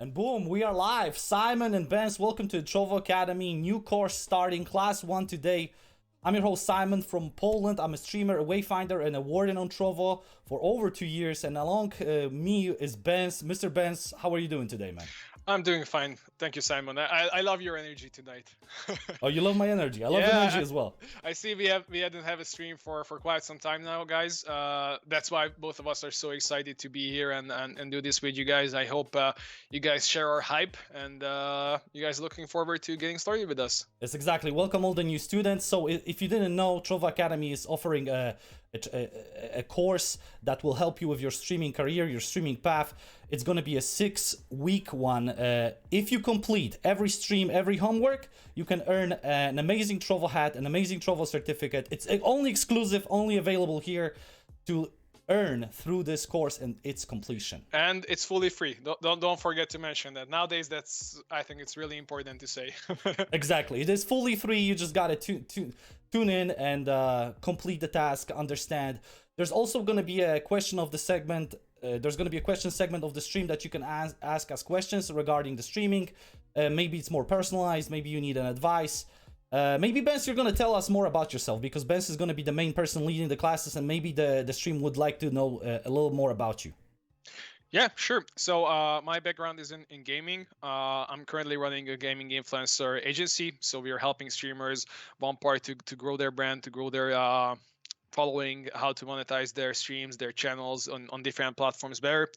And boom, we are live. Simon and Benz, welcome to the Trovo Academy. New course starting, class 1 today. I'm your host Simon from Poland. I'm a streamer, a wayfinder, and a warden on Trovo for over 2 years. And along me is Benz. Mr. Benz, how are you doing today, man? I'm doing fine. Thank you, Simon. I love your energy tonight. Oh, you love my energy. I love energy as well. I see we hadn't have a stream for quite some time now, guys. That's why both of us are so excited to be here and do this with you guys. I hope you guys share our hype and you guys looking forward to getting started with us. Yes, exactly. Welcome all the new students. So if you didn't know, Trovo Academy is offering a course that will help you with your streaming career, your streaming path. It's going to be a 6-week one. If you complete every stream, every homework, you can earn an amazing Trovo hat, an amazing Trovo certificate. It's only exclusive, only available here to earn through this course and its completion. And it's fully free. Don't forget to mention that. Nowadays, I think it's really important to say. Exactly. It is fully free. You just got to tune in and complete the task, understand. There's also going to be a question of the segment. There's going to be a question segment of the stream that you can ask us questions regarding the streaming. Maybe it's more personalized. Maybe you need an advice. Maybe Benz, you're going to tell us more about yourself because Benz is going to be the main person leading the classes, and maybe the stream would like to know a little more about you. Yeah, sure. So my background is in gaming. I'm currently running a gaming influencer agency. So we are helping streamers, one part to grow their brand, to grow their following, how to monetize their streams, their channels on different platforms better,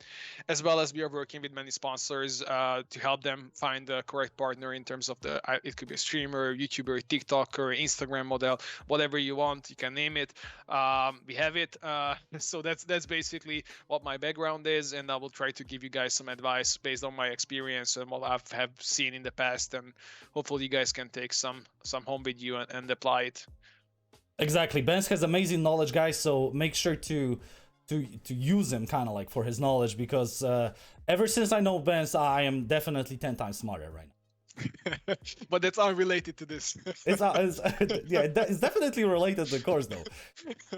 as well as we are working with many sponsors to help them find the correct partner in terms of it could be a streamer, YouTuber, TikToker, Instagram model, whatever you want, you can name it. We have it. So that's basically what my background is, and I will try to give you guys some advice based on my experience and what I have seen in the past, and hopefully you guys can take some home with you and apply it. Exactly. Benz has amazing knowledge, guys, so make sure to use him kind of like for his knowledge, because ever since I know Benz, I am definitely 10 times smarter right now. But that's unrelated to this. It's definitely related to the course though.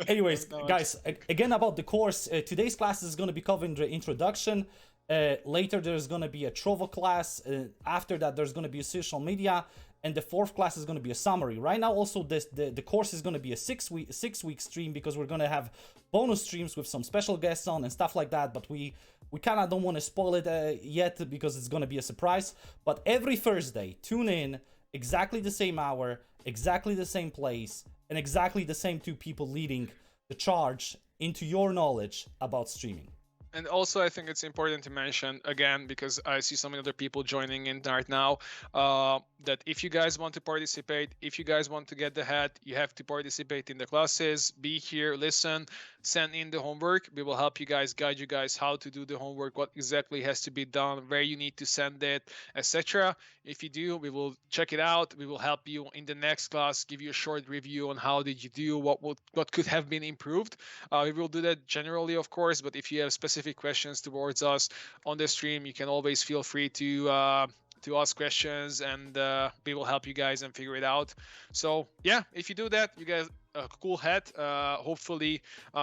Anyways, guys, again about the course, today's class is going to be covering the introduction. Later there's going to be a Trovo class. After that there's going to be a social media. And the 4th class is going to be a summary. Right now, also, the course is going to be a 6-week stream, because we're going to have bonus streams with some special guests on and stuff like that. But we kind of don't want to spoil it yet, because it's going to be a surprise. But every Thursday, tune in, exactly the same hour, exactly the same place, and exactly the same 2 people leading the charge into your knowledge about streaming. And also, I think it's important to mention, again, because I see some other people joining in right now, that if you guys want to participate, if you guys want to get the hat, you have to participate in the classes, be here, listen, send in the homework. We will help you guys, guide you guys how to do the homework, what exactly has to be done, where you need to send it, etc. If you do, we will check it out. We will help you in the next class, give you a short review on how did you do, what could have been improved. We will do that generally, of course, but if you have specific questions towards us on the stream, you can always feel free to ask questions, and we will help you guys and figure it out. So yeah, if you do that, you get a cool hat. Hopefully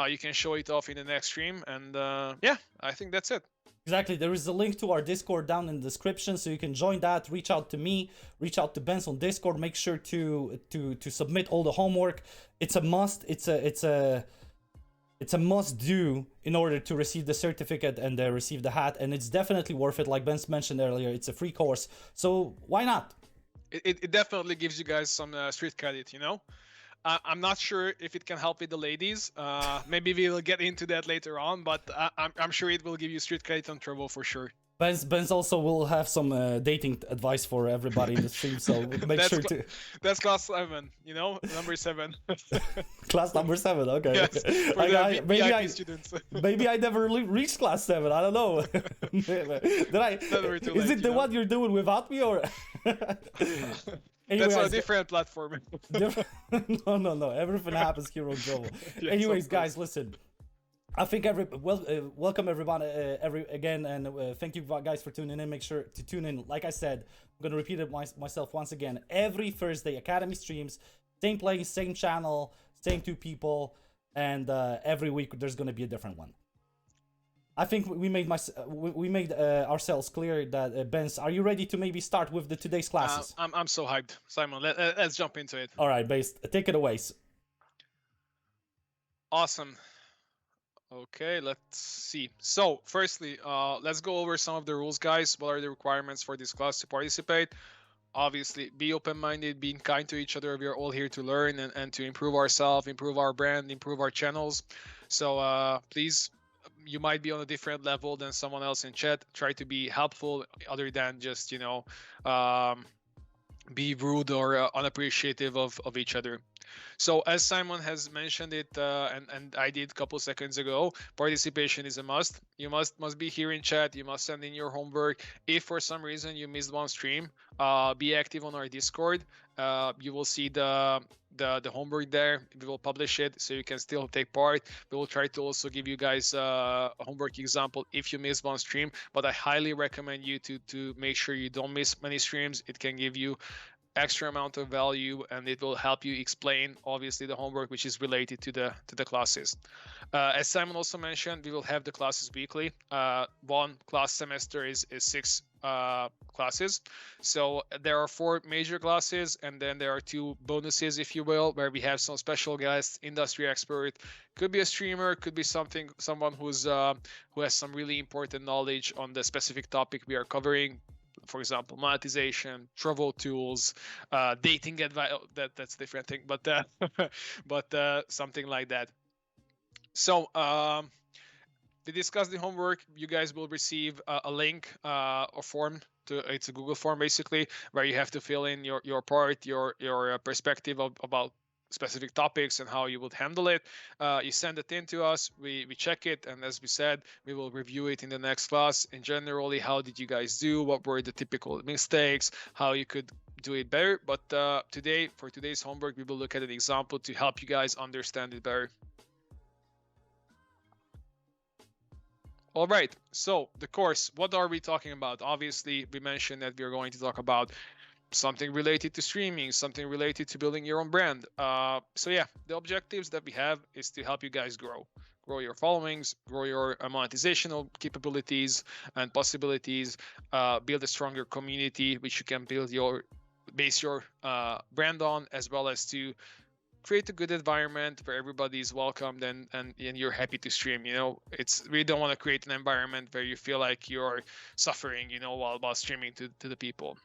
you can show it off in the next stream, and yeah, I think that's it. Exactly. There is a link to our Discord down in the description, so you can join that. Reach out to me, reach out to Benz on Discord. Make sure to submit all the homework. It's a must. It's a must-do in order to receive the certificate and receive the hat, and it's definitely worth it. Like Benz mentioned earlier, it's a free course, so why not? It definitely gives you guys some street credit, you know? I'm not sure if it can help with the ladies. Maybe we'll get into that later on, but I'm sure it will give you street credit on Trovo for sure. Benz also will have some dating advice for everybody in the stream, so make sure to... That's class 7, you know, number 7. Class number 7, okay. Yes, for the VIP students. Maybe I never reached class 7, I don't know. Is it the one you're doing without me, or... That's a different platform. No, everything happens here on Trovo. Yes, anyways, guys, listen. I think welcome everybody again, and thank you guys for tuning in. Make sure to tune in. Like I said, I'm gonna repeat it myself once again. Every Thursday, Academy streams, same place, same channel, same 2 people, and every week there's gonna be a different one. I think we made ourselves clear that Benz, are you ready to maybe start with the today's classes? I'm so hyped, Simon. Let's jump into it. All right, Base, take it away. Awesome. Okay, let's see. So, firstly, let's go over some of the rules, guys. What are the requirements for this class to participate? Obviously, be open-minded, being kind to each other. We are all here to learn and to improve ourselves, improve our brand, improve our channels. So please, you might be on a different level than someone else in chat. Try to be helpful other than just, be rude or unappreciative of each other. So as Simon has mentioned it, and I did a couple seconds ago, participation is a must. You must be here in chat. You must send in your homework. If for some reason you missed one stream, be active on our Discord. You will see the homework there. We will publish it so you can still take part. We will try to also give you guys a homework example if you miss one stream, but I highly recommend you to make sure you don't miss many streams. It can give you extra amount of value, and it will help you explain obviously the homework which is related to the classes. As Simon also mentioned, we will have the classes weekly. One class semester is 6 classes. So there are 4 major classes, and then there are 2 bonuses, if you will, where we have some special guests, industry expert, could be a streamer, could be someone who has some really important knowledge on the specific topic we are covering. For example, monetization, Trovo tools, dating advice. That's a different thing, but something like that. So to discuss the homework, you guys will receive a link, a form. It's a Google form basically, where you have to fill in your part, your perspective about specific topics and how you would handle it. You send it in to us, we check it, and as we said, we will review it in the next class. And generally, how did you guys do? What were the typical mistakes? How you could do it better? But for today's homework, we will look at an example to help you guys understand it better. All right, so the course, what are we talking about? Obviously, we mentioned that we're going to talk about something related to streaming, something related to building your own brand. So yeah, the objectives that we have is to help you guys grow your followings, grow your monetizational capabilities and possibilities, build a stronger community which you can base your brand on, as well as to create a good environment where everybody is welcomed and you're happy to stream. We don't want to create an environment where you feel like you're suffering, while streaming to the people.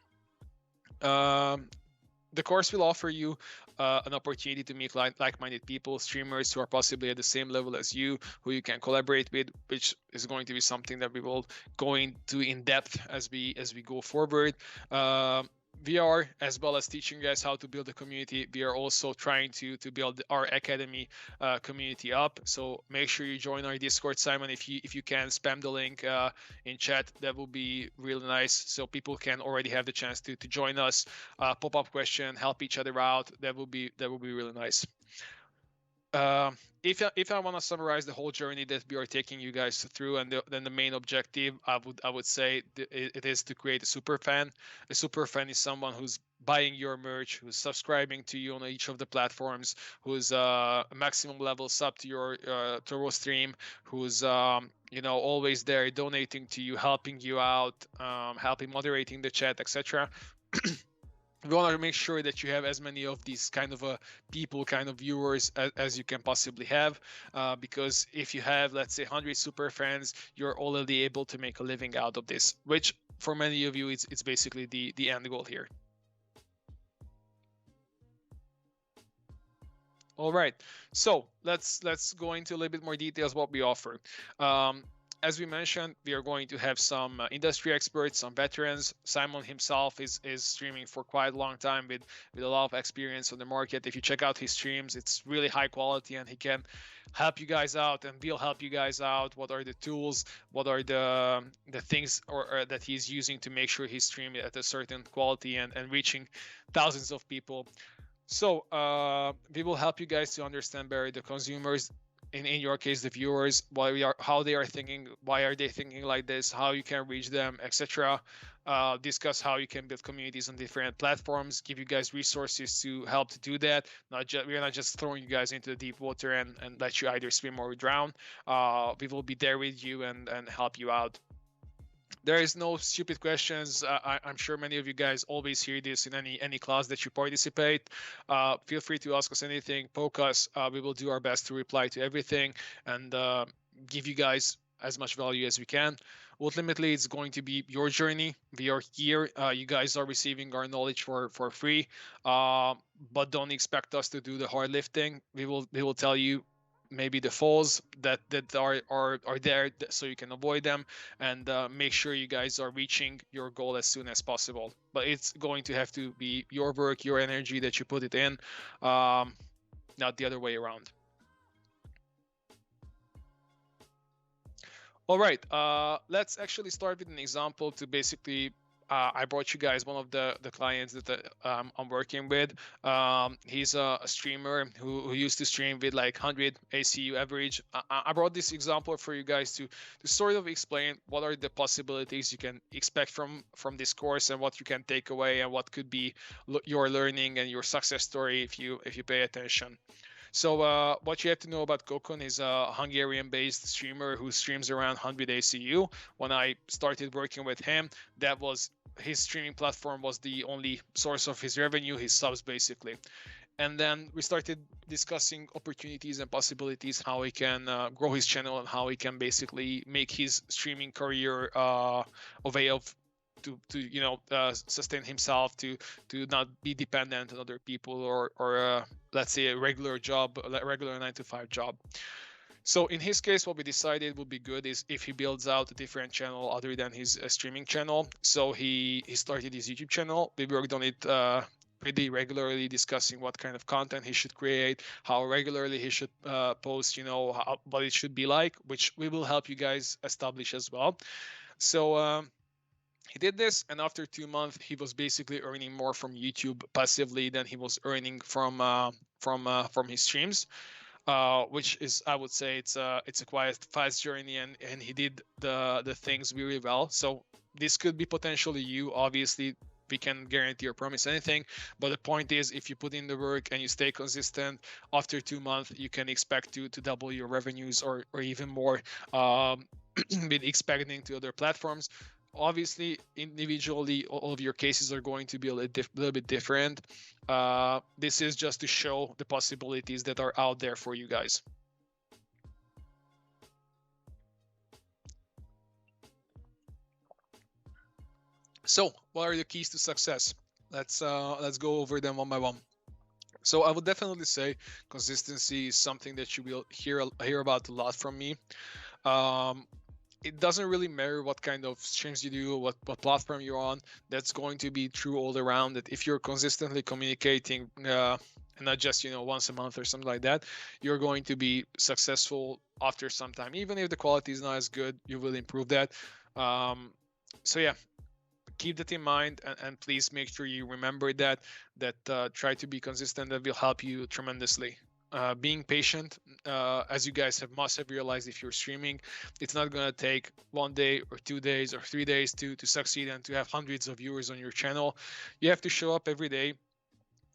The course will offer you an opportunity to meet like-minded people, streamers who are possibly at the same level as you, who you can collaborate with, which is going to be something that we will go into in depth as we go forward. We are, as well as teaching you guys how to build a community, we are also trying to build our academy community up. So make sure you join our Discord, Simon. If you can spam the link in chat, that will be really nice. So people can already have the chance to join us, pop up question, help each other out. That will be really nice. If I want to summarize the whole journey that we are taking you guys through, and then the main objective, I would say it is to create a super fan. A super fan is someone who's buying your merch, who's subscribing to you on each of the platforms, who's maximum level sub to your Trovo stream, who's always there donating to you, helping you out, helping moderating the chat, etc. We want to make sure that you have as many of these kind of people, kind of viewers as you can possibly have, because if you have, let's say, 100 super fans, you're already able to make a living out of this, which for many of you, it's basically the end goal here. All right, so let's go into a little bit more details what we offer. As we mentioned, we are going to have some industry experts, some veterans. Simon himself is streaming for quite a long time with a lot of experience on the market. If you check out his streams, it's really high quality, and he can help you guys out and will help you guys out. What are the tools? What are the things or that he's using to make sure he's streaming at a certain quality and reaching thousands of people? So we will help you guys to understand better the consumers. in your case, the viewers, how they are thinking, why are they thinking like this, how you can reach them, etc. Discuss how you can build communities on different platforms, give you guys resources to help to do that. We're not just throwing you guys into the deep water and let you either swim or drown. We will be there with you and help you out. There is no stupid questions. I'm sure many of you guys always hear this in any class that you participate. Feel free to ask us anything, poke us. We will do our best to reply to everything and give you guys as much value as we can. Ultimately, it's going to be your journey. We are here. You guys are receiving our knowledge for free, but don't expect us to do the hard lifting. We will tell you maybe the falls that are there so you can avoid them, and make sure you guys are reaching your goal as soon as possible. But it's going to have to be your work, your energy that you put it in, not the other way around. All right, let's actually start with an example to basically I brought you guys one of the clients that I'm working with. He's a streamer who used to stream with like 100 ACU average. I brought this example for you guys to sort of explain what are the possibilities you can expect from this course and what you can take away and what could be your learning and your success story if you pay attention. So what you have to know about Kokon is a Hungarian-based streamer who streams around 100 ACU. When I started working with him, that was his streaming platform was the only source of his revenue, his subs basically. And then we started discussing opportunities and possibilities, how he can grow his channel and how he can basically make his streaming career a way of to sustain himself, to not be dependent on other people or let's say a regular job, a regular 9-to-5 job. So in his case, what we decided would be good is if he builds out a different channel other than his streaming channel. So he started his YouTube channel. We worked on it pretty regularly, discussing what kind of content he should create, how regularly he should post, what it should be like, which we will help you guys establish as well. So he did this, and after 2 months, he was basically earning more from YouTube passively than he was earning from his streams, which is, I would say, it's a quite fast journey, and he did the things really well. So this could be potentially you. Obviously, we can guarantee or promise anything, but the point is, if you put in the work and you stay consistent, after 2 months, you can expect to double your revenues or even more, with expanding to other platforms. Obviously, individually, all of your cases are going to be a little bit different. This is just to show the possibilities that are out there for you guys. So, what are the keys to success? Let's go over them one by one. So, I would definitely say consistency is something that you will hear about a lot from me. It doesn't really matter what kind of streams you do, what platform you're on. That's going to be true all around. That if you're consistently communicating, and not just once a month or something like that, you're going to be successful after some time. Even if the quality is not as good, you will improve that. So yeah, keep that in mind, and please make sure you remember that try to be consistent. That will help you tremendously. Being patient, as you guys must have realized, if you're streaming, it's not going to take 1 day or 2 days or 3 days to succeed and to have hundreds of viewers on your channel. You have to show up every day,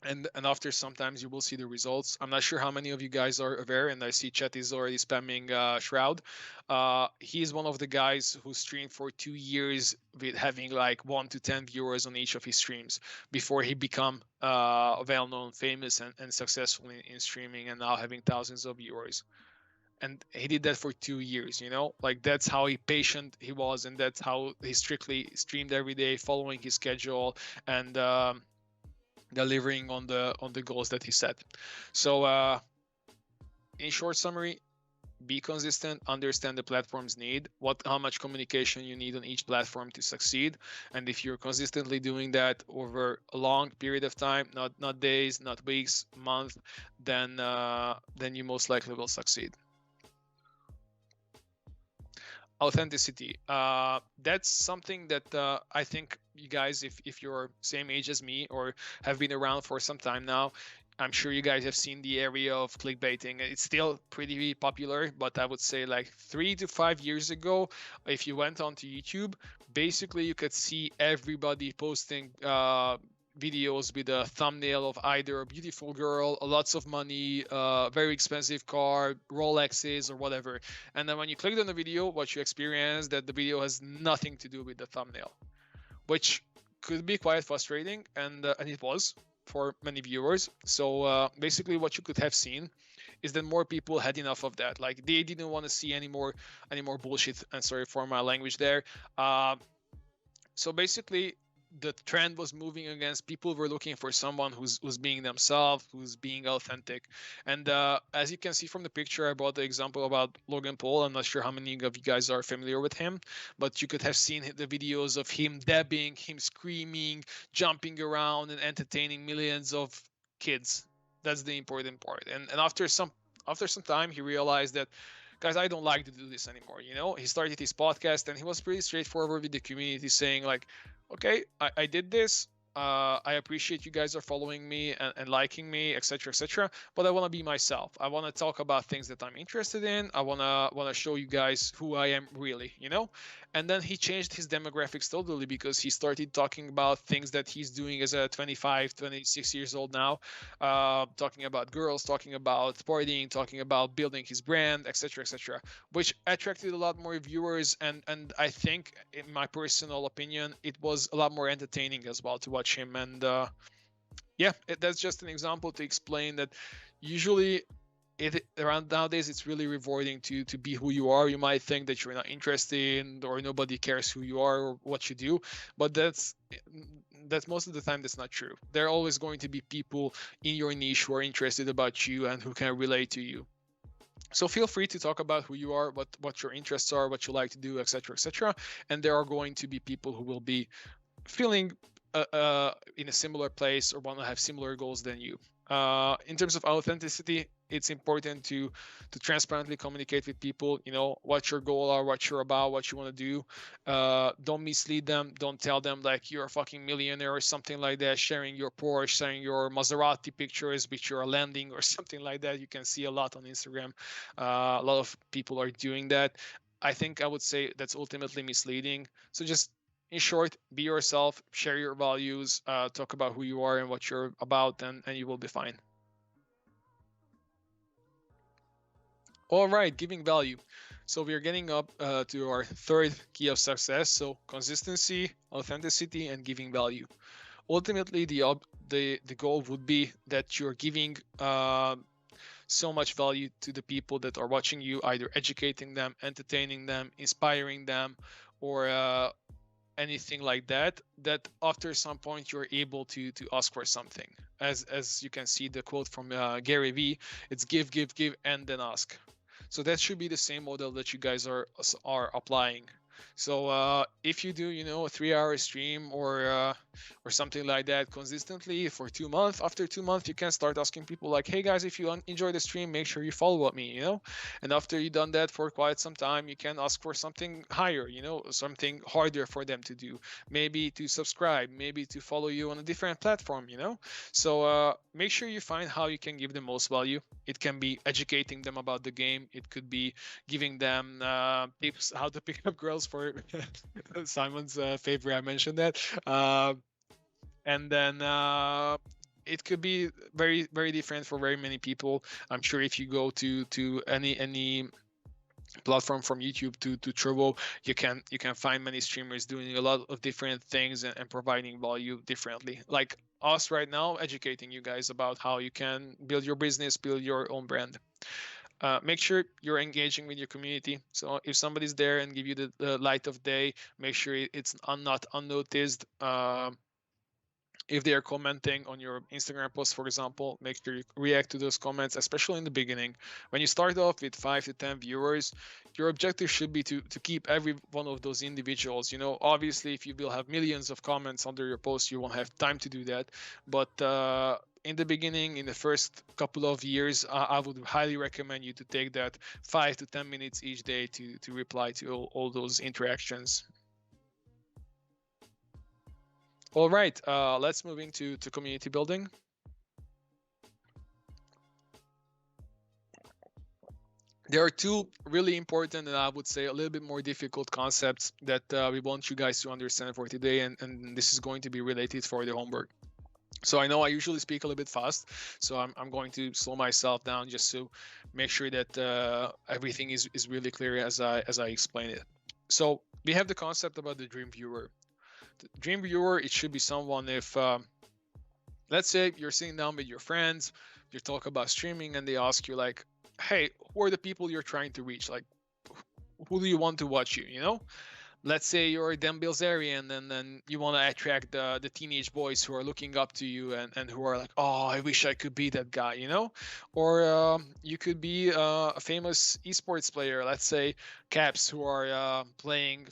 and after sometimes you will see the results. I'm not sure how many of you guys are aware, and I see chat is already spamming Shroud. He is one of the guys who streamed for 2 years with having like 1 to 10 viewers on each of his streams before he become well-known, famous, and successful in streaming, and now having thousands of viewers. And he did that for 2 years, like that's how patient he was, and that's how he strictly streamed every day, following his schedule and delivering on the goals that he set. So in short summary, be consistent, understand the platform's need, how much communication you need on each platform to succeed, and if you're consistently doing that over a long period of time, not days, not weeks, month, then you most likely will succeed. Authenticity, that's something that I think you guys, if you're same age as me or have been around for some time now, I'm sure you guys have seen the area of clickbaiting. It's still pretty popular, but I would say like 3 to 5 years ago, if you went onto YouTube, basically you could see everybody posting videos with a thumbnail of either a beautiful girl, lots of money, very expensive car, Rolexes, or whatever. And then when you clicked on the video, what you experience that the video has nothing to do with the thumbnail, which could be quite frustrating, and it was for many viewers. So basically, what you could have seen is that more people had enough of that. Like they didn't want to see any more bullshit. And sorry for my language there. So basically, the trend was moving against people were looking for someone who's being themselves, who's being authentic. And as you can see from the picture, I brought the example about Logan Paul. I'm not sure how many of you guys are familiar with him, but you could have seen the videos of him dabbing, him screaming, jumping around, and entertaining millions of kids. That's the important part. And after some time, he realized that, guys, I don't like to do this anymore. He started his podcast, and he was pretty straightforward with the community, saying like, okay, I did this. I appreciate you guys are following me and liking me, etc., etc. But I want to be myself. I want to talk about things that I'm interested in. I wanna show you guys who I am really. And then he changed his demographics totally, because he started talking about things that he's doing as a 25, 26 years old now, talking about girls, talking about partying, talking about building his brand, etc., etc., which attracted a lot more viewers. And I think, in my personal opinion, it was a lot more entertaining as well to watch him. And yeah, that's just an example to explain that usually around nowadays it's really rewarding to be who you are. You might think that you're not interested, or nobody cares who you are or what you do, but that's most of the time that's not true. There are always going to be people in your niche who are interested about you and who can relate to you. So feel free to talk about who you are, what your interests are, what you like to do, etc., etc. And there are going to be people who will be feeling in a similar place or want to have similar goals than you. In terms of authenticity, it's important to transparently communicate with people, what your goal are, what you're about, what you want to do. Don't mislead them. Don't tell them like you're a fucking millionaire or something like that, sharing your Porsche, sharing your Maserati pictures which you're landing or something like that. You can see a lot on Instagram. A lot of people are doing that. I think I would say that's ultimately misleading. So just, in short, be yourself, share your values, talk about who you are and what you're about, and you will be fine. All right, giving value. So we are getting up to our third key of success. So consistency, authenticity, and giving value. Ultimately, the goal would be that you're giving so much value to the people that are watching you, either educating them, entertaining them, inspiring them, or anything like that, that after some point you're able to ask for something. As you can see the quote from Gary Vee, it's give, and then ask. So that should be the same model that you guys are applying. So if you do, a 3-hour stream or something like that consistently for 2 months, after 2 months, you can start asking people like, hey guys, if you enjoy the stream, make sure you follow me, And after you've done that for quite some time, you can ask for something higher, something harder for them to do, maybe to subscribe, maybe to follow you on a different platform, So make sure you find how you can give the most value. It can be educating them about the game. It could be giving them tips how to pick up girls, for Simon's favorite. I mentioned that. And then it could be very, very different for very many people. I'm sure if you go to any platform from YouTube to Trovo, you can find many streamers doing a lot of different things and providing value differently. Like us right now, educating you guys about how you can build your business, build your own brand. Make sure you're engaging with your community. So if somebody's there and give you the light of day, make sure it's not unnoticed. If they are commenting on your Instagram post, for example, make sure you react to those comments, especially in the beginning. When you start off with 5 to 10 viewers, your objective should be to keep every one of those individuals. Obviously, if you will have millions of comments under your post, you won't have time to do that. But in the beginning, in the first couple of years, I would highly recommend you to take that 5 to 10 minutes each day to reply to all those interactions. All right, let's move into community building. There are two really important and I would say a little bit more difficult concepts that we want you guys to understand for today, and this is going to be related for the homework. So I know I usually speak a little bit fast, so I'm going to slow myself down just to make sure that everything is really clear as I explain it. So we have the concept about the dream viewer. The dream viewer, it should be someone if let's say you're sitting down with your friends, you talk about streaming, and they ask you like, "Hey, who are the people you're trying to reach? Like, who do you want to watch you? You know?" Let's say you're a Dan Bilzerian and then you want to attract the teenage boys who are looking up to you and who are like, oh, I wish I could be that guy, you know? Or you could be a famous esports player, let's say Caps, who are playing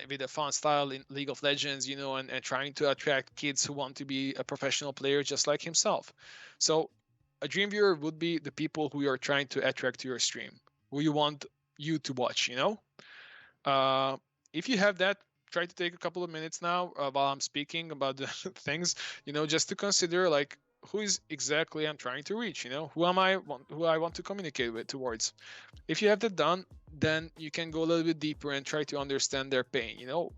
with a fun style in League of Legends, you know, and trying to attract kids who want to be a professional player just like himself. So a dream viewer would be the people who you are trying to attract to your stream, who you want you to watch, you know? Uh, if you have that, try to take a couple of minutes now while I'm speaking about the things, you know, just to consider like who is exactly I'm trying to reach, you know, who I want to communicate with towards. If you have that done, then you can go a little bit deeper and try to understand their pain, you know,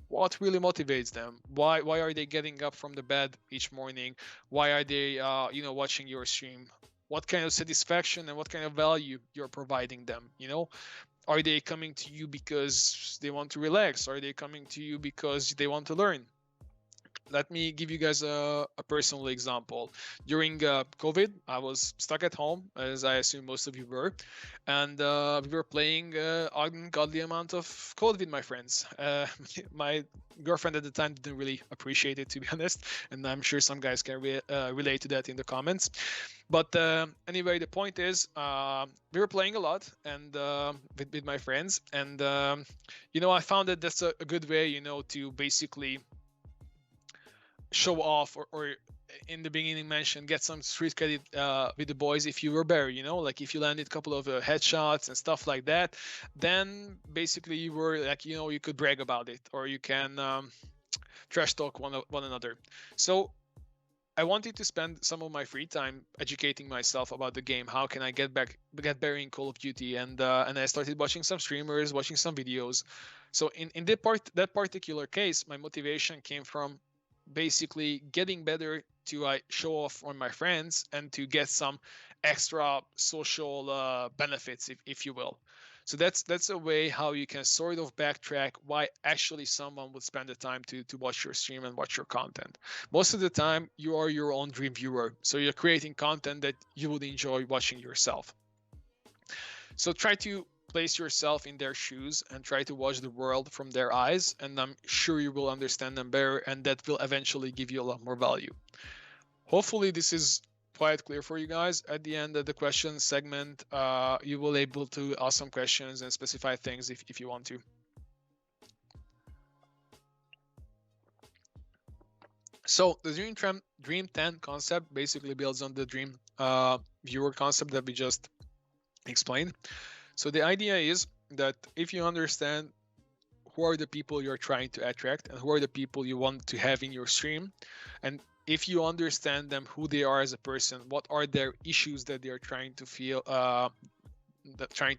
what really motivates them, why are they getting up from the bed each morning, why are they you know, watching your stream, what kind of satisfaction and what kind of value you're providing them, you know. Are they coming to you because they want to relax? Are they coming to you because they want to learn? Let me give you guys a personal example. During COVID, I was stuck at home, as I assume most of you were, and we were playing ungodly amount of code with my friends. My girlfriend at the time didn't really appreciate it, to be honest, and I'm sure some guys can relate to that in the comments. But anyway, the point is, we were playing a lot and with my friends, and you know, I found that that's a good way, you know, to basically show off or in the beginning mentioned get some street credit with the boys if you were better, you know, like if you landed a couple of headshots and stuff like that, then basically you were like, you know, you could brag about it or you can trash talk one another. So I wanted to spend some of my free time educating myself about the game. How can I get better in Call of Duty? And I started watching some streamers, watching some videos. So in that particular case, my motivation came from basically getting better to show off on my friends and to get some extra social benefits, if you will. So that's a way how you can sort of backtrack why actually someone would spend the time to watch your stream and watch your content. Most of the time, you are your own dream viewer, so you're creating content that you would enjoy watching yourself. So try to place yourself in their shoes and try to watch the world from their eyes, and I'm sure you will understand them better, and that will eventually give you a lot more value. Hopefully this is quite clear for you guys. At the end of the question segment, you will able to ask some questions and specify things if you want to. So the Dream 10 concept basically builds on the Dream viewer concept that we just explained. So the idea is that if you understand who are the people you're trying to attract and who are the people you want to have in your stream, and if you understand them, who they are as a person, what are their issues that they're trying to feel, trying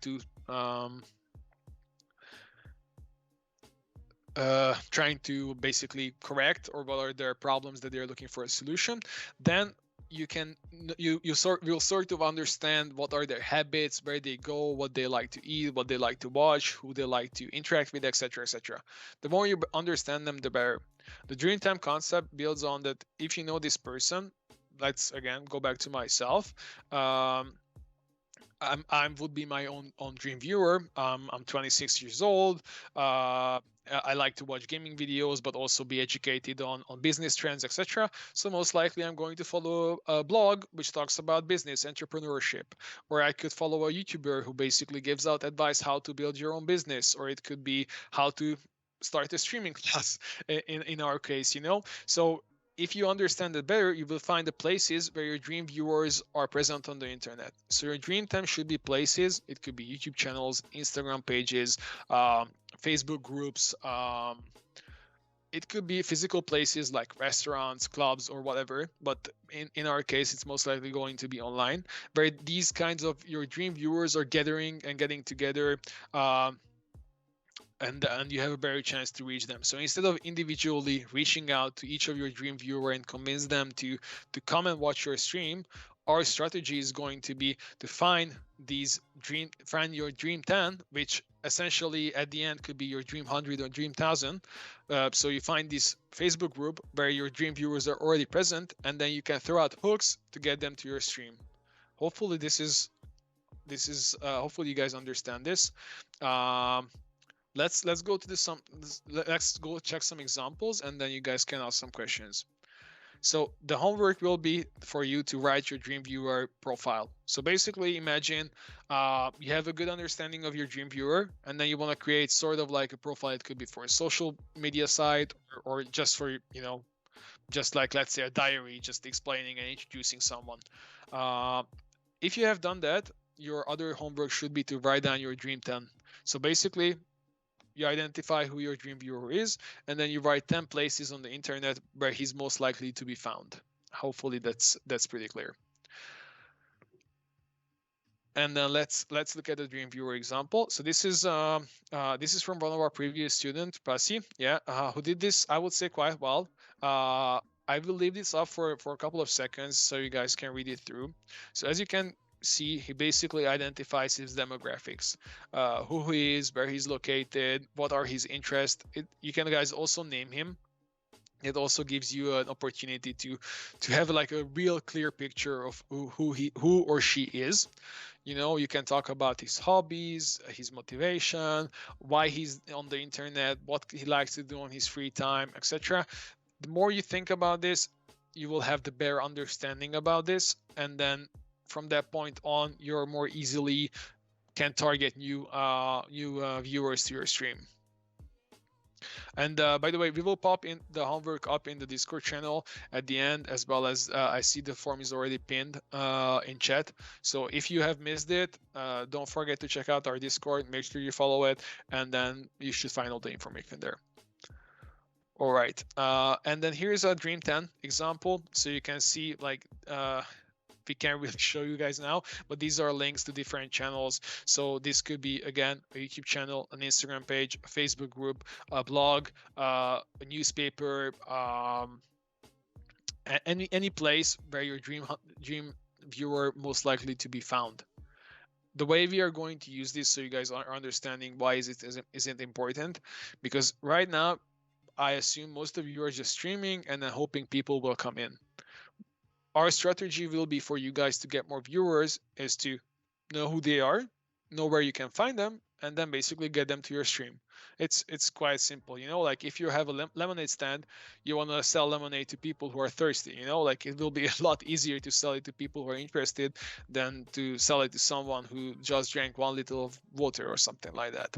to basically correct, or what are their problems that they're looking for a solution, then you'll sort of understand what are their habits, where they go, what they like to eat, what they like to watch, who they like to interact with, etc., etc. The more you understand them, the better. The dream time concept builds on that. If you know this person, let's again go back to myself. I would be my own dream viewer. I'm 26 years old. I like to watch gaming videos, but also be educated on business trends, etc. So most likely I'm going to follow a blog which talks about business, entrepreneurship, or I could follow a YouTuber who basically gives out advice how to build your own business, or it could be how to start a streaming class in our case, you know. So if you understand it better, you will find the places where your dream viewers are present on the internet. So your dream time should be places. It could be YouTube channels, Instagram pages, Facebook groups, it could be physical places like restaurants, clubs, or whatever, but in our case it's most likely going to be online, where these kinds of your dream viewers are gathering and getting together, and you have a better chance to reach them. So instead of individually reaching out to each of your dream viewer and convince them to come and watch your stream, our strategy is going to be to find your dream 10, which essentially at the end could be your dream 100 or dream 1000. So you find this Facebook group where your dream viewers are already present, and then you can throw out hooks to get them to your stream. Hopefully hopefully you guys understand this. Let's go to let's go check some examples, and then you guys can ask some questions. So the homework will be for you to write your dream viewer profile. So basically imagine you have a good understanding of your dream viewer, and then you want to create sort of like a profile. It could be for a social media site, or just for, just like, let's say, a diary, just explaining and introducing someone. If you have done that, your other homework should be to write down your dream 10. So basically, you identify who your dream viewer is, and then you write 10 places on the internet where he's most likely to be found. Hopefully that's pretty clear. And then let's look at the dream viewer example. So this is from one of our previous students, Pasi, who did this, I would say, quite well. I will leave this up for a couple of seconds so you guys can read it through. So as you can see, he basically identifies his demographics, who he is, where he's located, what are his interests. You can guys also name him. It also gives you an opportunity to have like a real clear picture of who or she is. You can talk about his hobbies, his motivation, why he's on the internet, what he likes to do on his free time, etc. The more you think about this, you will have the better understanding about this, and then from that point on, you're more easily can target new viewers to your stream. And by the way, we will pop in the homework up in the Discord channel at the end, as well as I see the form is already pinned in chat. So if you have missed it, don't forget to check out our Discord. Make sure you follow it, and then you should find all the information there. All right, and then here's a Dream 10 example. So you can see, like, we can't really show you guys now, but these are links to different channels. So this could be, again, a YouTube channel, an Instagram page, a Facebook group, a blog, a newspaper, any place where your dream viewer most likely to be found. The way we are going to use this, so you guys are understanding why isn't important, because right now I assume most of you are just streaming and then hoping people will come in. Our strategy will be for you guys to get more viewers is to know who they are, know where you can find them, and then basically get them to your stream. It's quite simple, like if you have a lemonade stand, you want to sell lemonade to people who are thirsty, like it will be a lot easier to sell it to people who are interested than to sell it to someone who just drank 1 liter of water or something like that.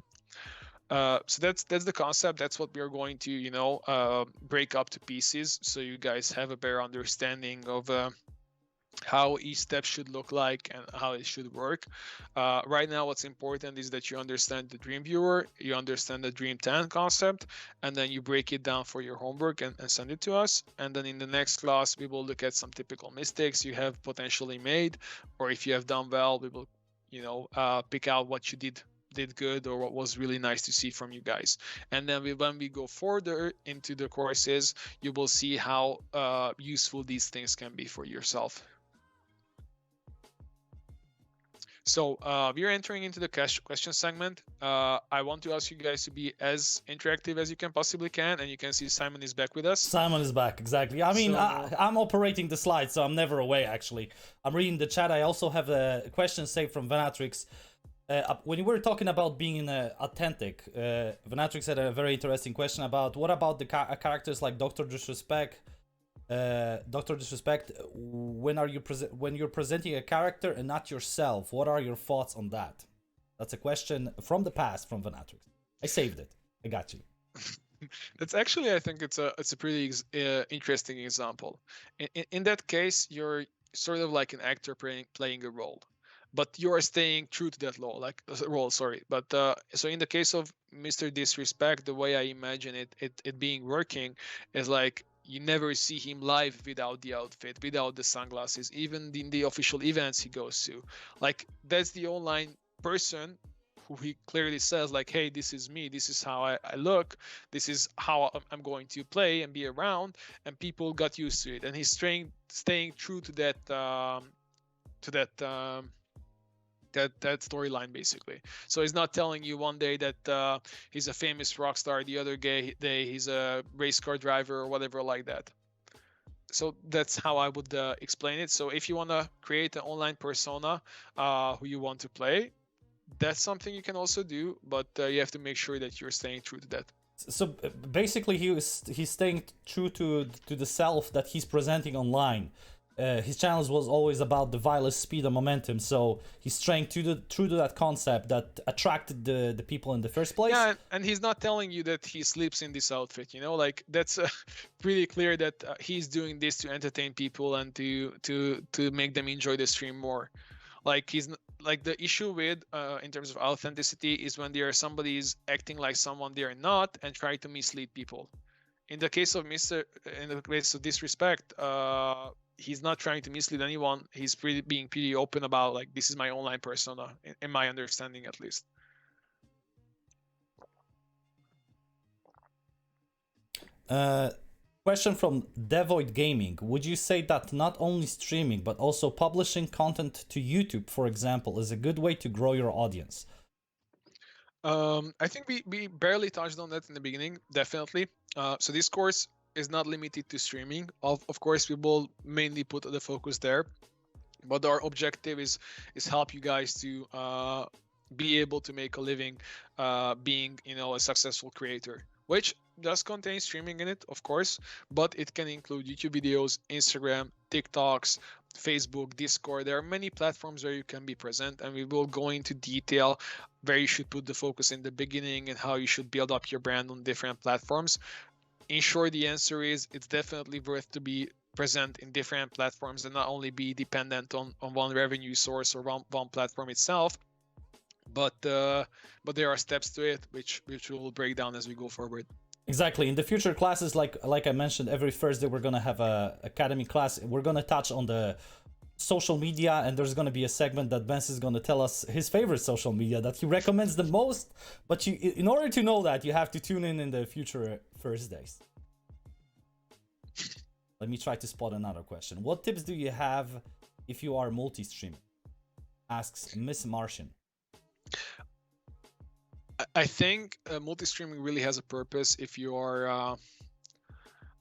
So that's the concept. That's what we are going to, break up to pieces, so you guys have a better understanding of how each step should look like and how it should work. Right now, what's important is that you understand the dream viewer, you understand the dream 10 concept, and then you break it down for your homework and send it to us. And then in the next class, we will look at some typical mistakes you have potentially made, or if you have done well, we will, pick out what you did good or what was really nice to see from you guys. And then when we go further into the courses, you will see how useful these things can be for yourself. So we're entering into the question segment. I want to ask you guys to be as interactive as you can possibly can, and you can see Simon is back with us. Simon is back, exactly. I mean, I'm operating the slides, so I'm never away, actually. I'm reading the chat. I also have a question saved from Venatrix. When you were talking about being authentic, Venatrix had a very interesting question about what about the characters like Dr. Disrespect. Dr. Disrespect, when you're presenting a character and not yourself, what are your thoughts on that? That's a question from the past from Venatrix. I saved it. I got you. That's actually, I think it's a pretty interesting example. In that case, you're sort of like an actor playing a role. but you are staying true to that law, like role. Sorry, but so in the case of Mr. Disrespect, the way I imagine it being working is like you never see him live without the outfit, without the sunglasses, even in the official events he goes to. Like that's the online person who he clearly says like, hey, this is me, this is how I look, this is how I'm going to play and be around, and people got used to it, and he's staying true to that to that that storyline basically. So he's not telling you one day that he's a famous rock star, the other day he's a race car driver or whatever like that. So that's how I would explain it. So if you want to create an online persona who you want to play, that's something you can also do, but you have to make sure that you're staying true to that. So basically, he's staying true to the self that he's presenting online. His channels was always about the violence, speed, and momentum. So he's staying true to that concept that attracted the people in the first place. Yeah, and he's not telling you that he sleeps in this outfit. You know, like that's pretty clear that he's doing this to entertain people and to make them enjoy the stream more. Like like the issue with in terms of authenticity is when somebody's acting like someone they're not and try to mislead people. In the case of Disrespect, he's not trying to mislead anyone. He's being pretty open about like, this is my online persona, in my understanding at least. Question from Devoid Gaming. Would you say that not only streaming but also publishing content to YouTube, for example, is a good way to grow your audience? I think we barely touched on that in the beginning, definitely. So this course is not limited to streaming. Of course, we will mainly put the focus there, but our objective is help you guys to be able to make a living being, you know, a successful creator, which does contain streaming in it, of course, but it can include YouTube videos, Instagram, TikToks, Facebook, Discord. There are many platforms where you can be present, and we will go into detail where you should put the focus in the beginning and how you should build up your brand on different platforms. In short, the answer is it's definitely worth to be present in different platforms and not only be dependent on one revenue source or one platform itself. But there are steps to it which we will break down as we go forward. Exactly. In the future classes, like I mentioned, every Thursday we're gonna have a academy class. We're gonna touch on the social media, and there's gonna be a segment that Benz is gonna tell us his favorite social media that he recommends the most. But in order to know that, you have to tune in the future Thursdays. Let me try to spot another question. What tips do you have if you are multi-streaming? Asks Miss Martian. I think multi-streaming really has a purpose if you are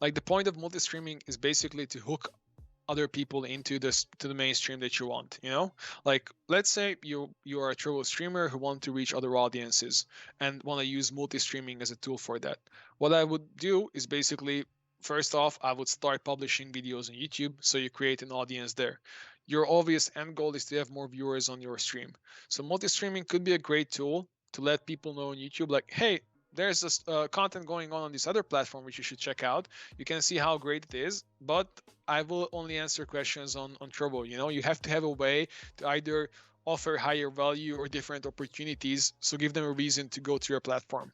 like, the point of multi-streaming is basically to hook other people into the mainstream that you want, you know. Like, let's say you are a Trovo streamer who want to reach other audiences and want to use multi-streaming as a tool for that. What I would do is basically, first off, I would start publishing videos on YouTube, so you create an audience there. Your obvious end goal is to have more viewers on your stream. So multi-streaming could be a great tool to let people know on YouTube, like, hey, there's this content going on this other platform which you should check out. You can see how great it is, but I will only answer questions on Trovo. You know, you have to have a way to either offer higher value or different opportunities, so give them a reason to go to your platform.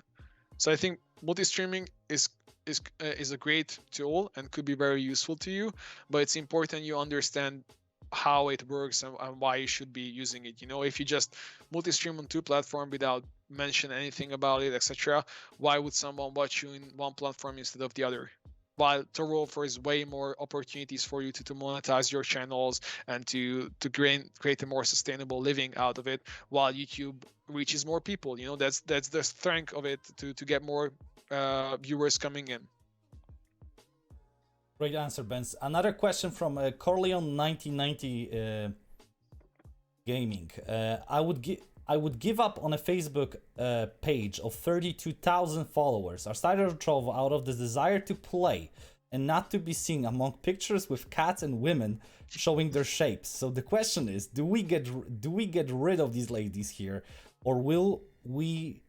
So I think multi-streaming is a great tool and could be very useful to you, but it's important you understand how it works and why you should be using it. You know, if you just multi-stream on two platforms without mention anything about it, etc., why would someone watch you in one platform instead of the other? While Trovo offers way more opportunities for you to monetize your channels and to create a more sustainable living out of it, while YouTube reaches more people. You know, that's the strength of it, to get more viewers coming in. Great answer, Benz. Another question from Corleone 1990 Gaming. I would give up on a Facebook page of 32,000 followers. I started Trovo out of the desire to play and not to be seen among pictures with cats and women showing their shapes. So the question is, do we get rid of these ladies here, or will we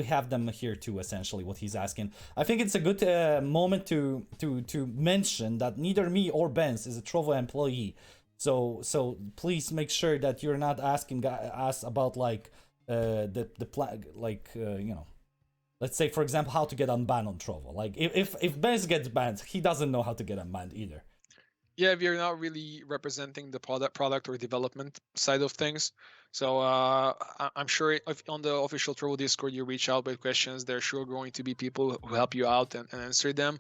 have them here too? Essentially, what he's asking. I think it's a good moment to mention that neither me or Benz is a Trovo employee. So please make sure that you're not asking us about like the plan, like you know, let's say for example how to get unbanned on Trovo. Like if Benz gets banned, he doesn't know how to get unbanned either. Yeah, we are not really representing the product or development side of things. So I'm sure if on the official Trovo Discord you reach out with questions, there's sure going to be people who help you out and answer them.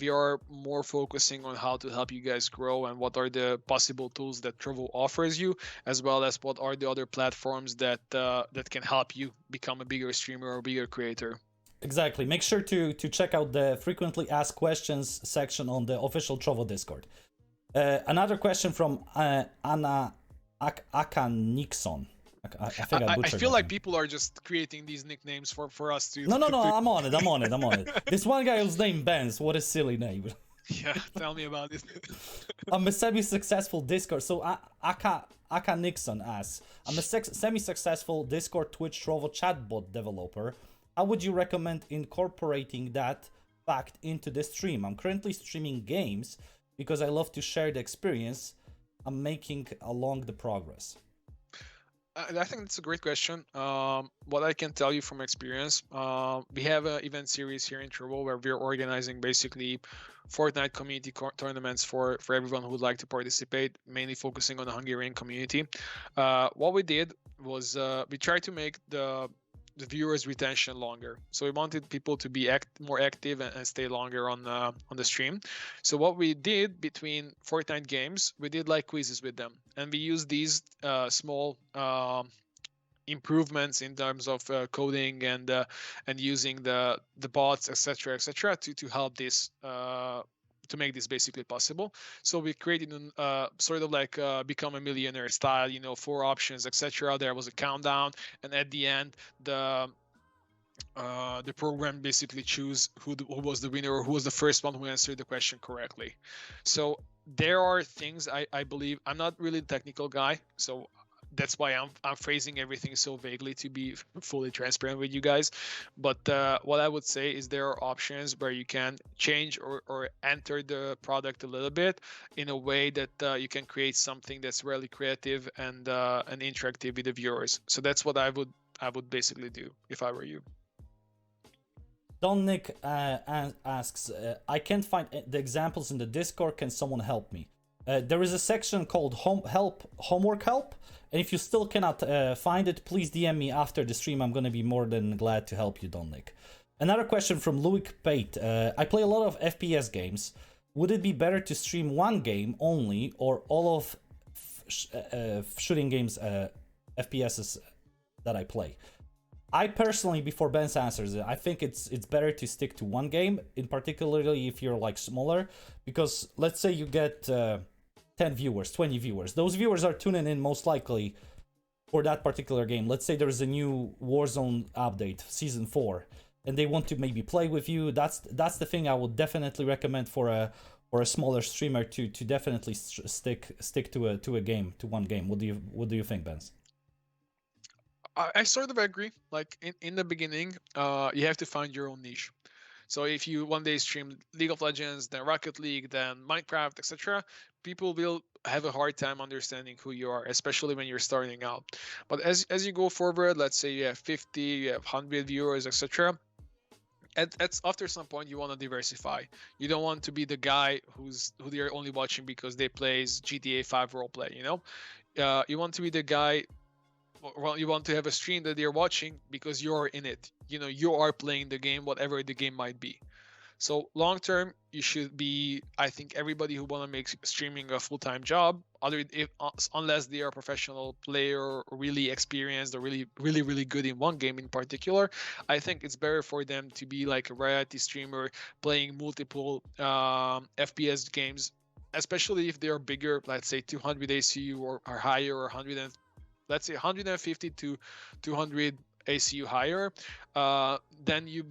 We are more focusing on how to help you guys grow and what are the possible tools that Trovo offers you, as well as what are the other platforms that that can help you become a bigger streamer or bigger creator. Exactly. Make sure to check out the frequently asked questions section on the official Trovo Discord. Another question from Anna Akanixon. I think I butchered I feel that like name. people are just creating these nicknames for us to. No, I'm on it. This one guy who's named Benz. What a silly name. Yeah, tell me about it. I'm a semi-successful Discord. So Aka Nixon asks, I'm a semi-successful Discord, Twitch, Trovo chatbot developer. How would you recommend incorporating that fact into the stream? I'm currently streaming games because I love to share the experience I'm making along the progress. I think that's a great question. What I can tell you from experience, we have an event series here in Trovo where we're organizing basically Fortnite community tournaments for everyone who would like to participate, mainly focusing on the Hungarian community. What we did was we tried to make the viewers retention longer, so we wanted people to be more active and stay longer on the stream. So what we did between Fortnite games, we did like quizzes with them, and we used these small improvements in terms of coding and using the bots, etc., to help this to make this basically possible. So we created sort of like become a millionaire style, 4 options, etc. There was a countdown, and at the end the program basically choose who was the winner or who was the first one who answered the question correctly. So there are things I believe, I'm not really a technical guy, so that's why I'm phrasing everything so vaguely to be fully transparent with you guys. But what I would say is there are options where you can change or enter the product a little bit in a way that you can create something that's really creative and interactive with the viewers. So that's what I would basically do if I were you. Don Nick asks, I can't find the examples in the Discord. Can someone help me? There is a section called homework help, and if you still cannot find it, please DM me after the stream. I'm gonna be more than glad to help you, Don Nick. Another question from Louis Pate. I play a lot of FPS games. Would it be better to stream one game only, or all of shooting games FPSs that I play? I personally, before Ben's answers it, I think it's better to stick to one game, in particularly if you're like smaller, because let's say you get 10 viewers, 20 viewers. Those viewers are tuning in most likely for that particular game. Let's say there's a new Warzone update, Season 4, and they want to maybe play with you. That's the thing I would definitely recommend for a smaller streamer to definitely stick to a game, to one game. What do you think, Benz? I sort of agree. Like in the beginning, you have to find your own niche. So if you one day stream League of Legends, then Rocket League, then Minecraft, etc., people will have a hard time understanding who you are, especially when you're starting out. But as you go forward, let's say you have 50, you have 100 viewers, etc., after some point you want to diversify. You don't want to be the guy who they're only watching because they plays GTA 5 roleplay. You want to be the guy. Well, you want to have a stream that they're watching because you're in it. You are playing the game, whatever the game might be. So long term, you should be. I think everybody who want to make streaming a full-time job, unless they are a professional player or really experienced or really good in one game in particular, I think it's better for them to be like a variety streamer playing multiple FPS games, especially if they are bigger. Let's say 200 ACU or higher, or 150 to 200 ACU higher, then you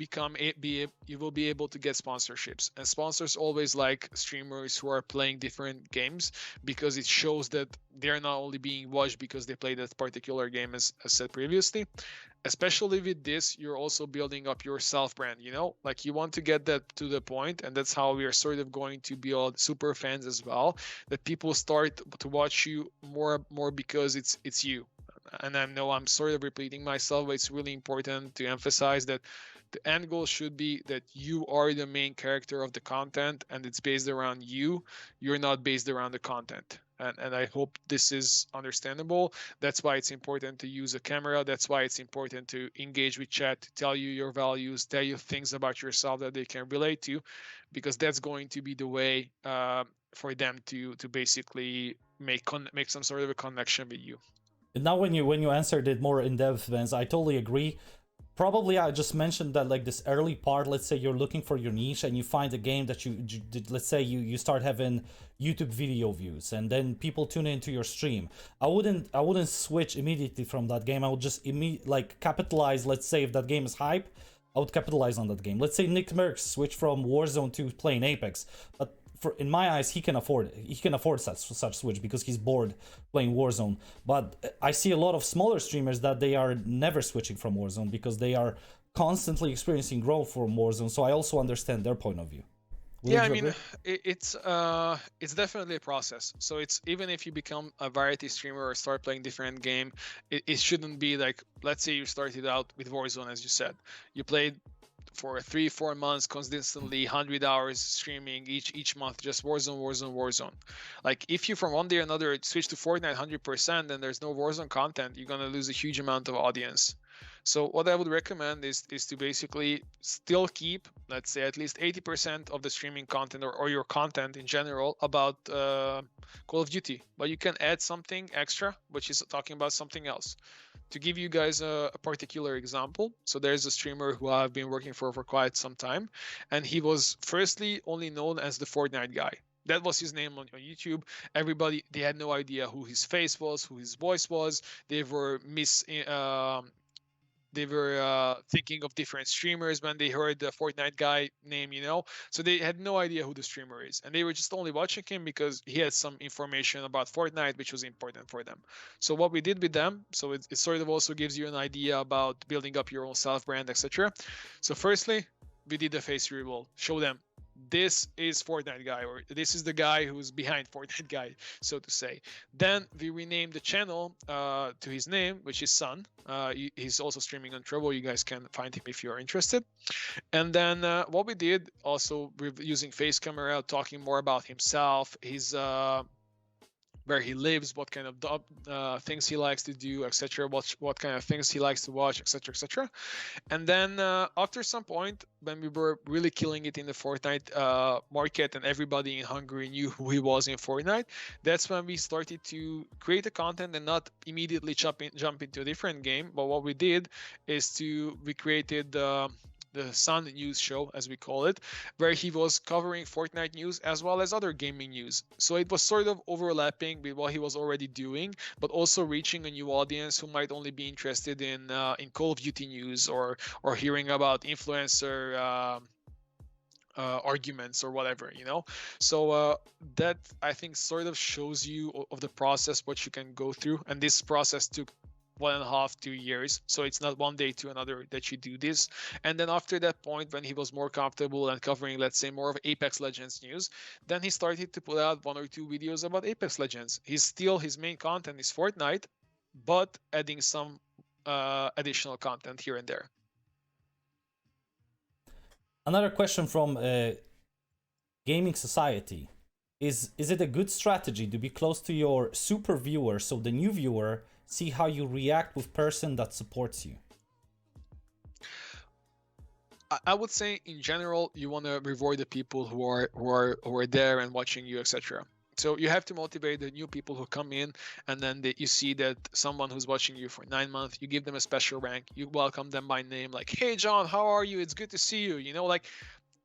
you will be able to get sponsorships. And sponsors always like streamers who are playing different games, because it shows that they're not only being watched because they play that particular game, as said previously. Especially with this, you're also building up your self brand, you know, like you want to get that to the point, and that's how we are sort of going to build super fans as well, that people start to watch you more because it's you. And I know I'm sort of repeating myself, but it's really important to emphasize that the end goal should be that you are the main character of the content, and it's based around you. You're not based around the content. And I hope this is understandable. That's why it's important to use a camera. That's why it's important to engage with chat, to tell you your values, tell you things about yourself that they can relate to, because that's going to be the way for them to basically make some sort of a connection with you. Now, when you answered it more in depth, Vince, I totally agree. Probably I just mentioned that, like, this early part, let's say you're looking for your niche and you find a game that you let's say you start having YouTube video views, and then people tune into your stream. I wouldn't switch immediately from that game. I would just like capitalize. Let's say if that game is hype, I would capitalize on that game. Let's say Nick Merckx switched from Warzone to playing Apex, but in my eyes, he can afford it. He can afford such switch because he's bored playing Warzone. But I see a lot of smaller streamers that they are never switching from Warzone because they are constantly experiencing growth from Warzone. So I also understand their point of view. Yeah, I mean, it's definitely a process. So it's, even if you become a variety streamer or start playing different game, it shouldn't be like, let's say you started out with Warzone, as you said, you played for 3-4 months consistently, 100 hours streaming each month, just Warzone. Like, if you from one day or another switch to Fortnite 100%, then there's no Warzone content, you're gonna lose a huge amount of audience. So what I would recommend is to basically still keep, let's say, at least 80% of the streaming content or your content in general about Call of Duty, but you can add something extra, which is talking about something else. To give you guys a particular example, so there's a streamer who I've been working for quite some time, and he was firstly only known as the Fortnite guy. That was his name on YouTube. Everybody, they had no idea who his face was, who his voice was. They were thinking of different streamers when they heard the Fortnite guy name, you know? So they had no idea who the streamer is. And they were just only watching him because he had some information about Fortnite, which was important for them. So what we did with them, so it sort of also gives you an idea about building up your own self-brand, etc. So firstly, we did the face reveal. Show them, this is Fortnite guy, or this is the guy who's behind Fortnite guy, so to say. Then we renamed the channel to his name, which is Sun. He's also streaming on Trovo. You guys can find him if you're interested. And then what we did also, we're using face camera, talking more about himself, his where he lives, what kind of things he likes to do, etc. What kind of things he likes to watch, etc. And then after some point, when we were really killing it in the Fortnite market and everybody in Hungary knew who he was in Fortnite, that's when we started to create the content and not immediately jump into a different game. But what we did is we created the Sun News Show, as we call it, where he was covering Fortnite news as well as other gaming news. So it was sort of overlapping with what he was already doing, but also reaching a new audience who might only be interested in Call of Duty news or hearing about influencer arguments or whatever, you know. So that, I think, sort of shows you of the process what you can go through, and this process took 1.5-2 years, so it's not one day to another that you do this. And then after that point, when he was more comfortable and covering, let's say, more of Apex Legends news, then he started to put out 1 or 2 videos about Apex Legends. His main content is Fortnite, but adding some additional content here and there. Another question from Gaming Society is it a good strategy to be close to your super viewer so the new viewer see how you react with person that supports you? I would say in general, you want to reward the people who are there and watching you, etc. So you have to motivate the new people who come in, and then you see that someone who's watching you for 9 months, you give them a special rank, you welcome them by name, like, hey John, how are you? It's good to see you. You know, like,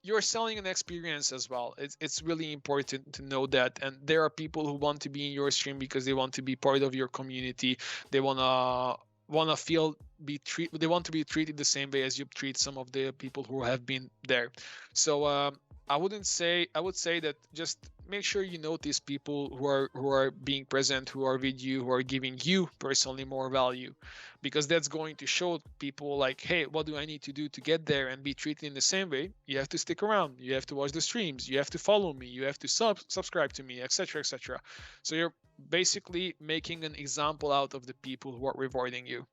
you're selling an experience as well. It's really important to know that. And there are people who want to be in your stream because they want to be part of your community. They want to want to feel they want to be treated the same way as you treat some of the people who have been there. So I would say that just make sure you notice people who are being present, who are with you, who are giving you personally more value, because that's going to show people like, hey, what do I need to do to get there and be treated in the same way? You have to stick around, you have to watch the streams, you have to follow me, you have to subscribe to me, etc., etc. So you're basically making an example out of the people who are rewarding you.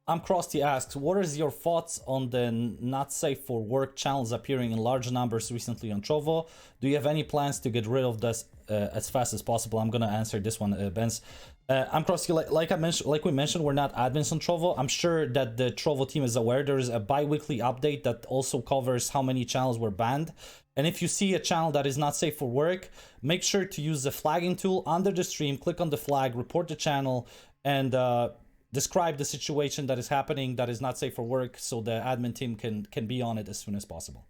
Krusty asks, what is your thoughts on the not safe for work channels appearing in large numbers recently on Trovo? Do you have any plans to get rid of this as fast as possible? I'm gonna answer this one, Benz. Krusty, like we mentioned, we're not admins on Trovo. I'm sure that the Trovo team is aware. There is a bi-weekly update that also covers how many channels were banned. And if you see a channel that is not safe for work, make sure to use the flagging tool under the stream, click on the flag, report the channel, and describe the situation that is happening that is not safe for work, so the admin team can be on it as soon as possible.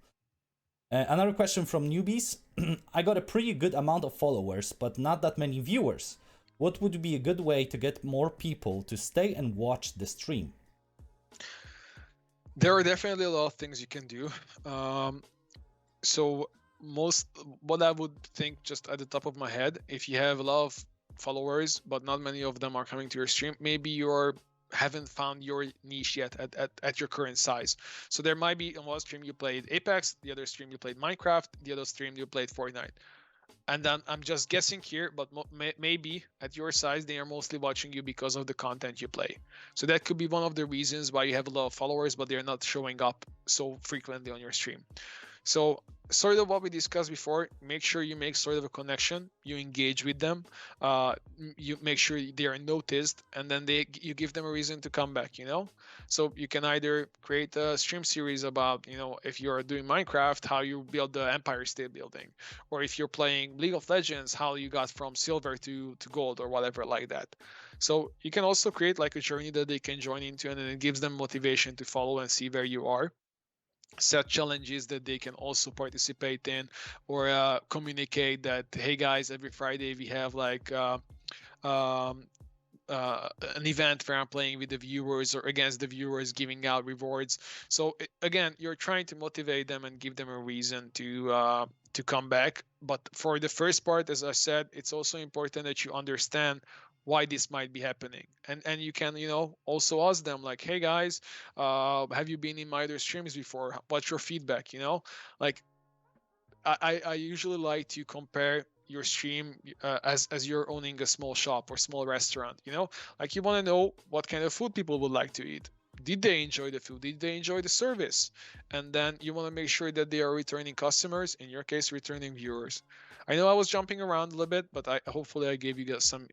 Another question from newbies. I got a pretty good amount of followers, but not that many viewers. What would be a good way to get more people to stay and watch the stream? There are definitely a lot of things you can do. So what I would think just at the top of my head, if you have a lot of followers but not many of them are coming to your stream, maybe you haven't found your niche yet at your current size. So there might be in one stream you played Apex, the other stream you played Minecraft, the other stream you played Fortnite. And then I'm just guessing here, but maybe at your size they are mostly watching you because of the content you play. So that could be one of the reasons why you have a lot of followers but they're not showing up so frequently on your stream. So sort of what we discussed before, make sure you make sort of a connection, you engage with them, you make sure they are noticed, and then you give them a reason to come back, you know? So you can either create a stream series about, you know, if you're doing Minecraft, how you build the Empire State Building, or if you're playing League of Legends, how you got from silver to gold or whatever like that. So you can also create like a journey that they can join into, and then it gives them motivation to follow and see where you are. Set challenges that they can also participate in, or communicate that, hey guys, every Friday we have like an event where I'm playing with the viewers or against the viewers, giving out rewards. So again, you're trying to motivate them and give them a reason to come back. But for the first part, as I said, it's also important that you understand why this might be happening, and you can, you know, also ask them like, hey guys, have you been in my other streams before? What's your feedback? You know, like I usually like to compare your stream as you're owning a small shop or small restaurant. You know, like you want to know what kind of food people would like to eat. Did they enjoy the food? Did they enjoy the service? And then you want to make sure that they are returning customers, in your case returning viewers. I know I was jumping around a little bit, but hopefully I gave you guys some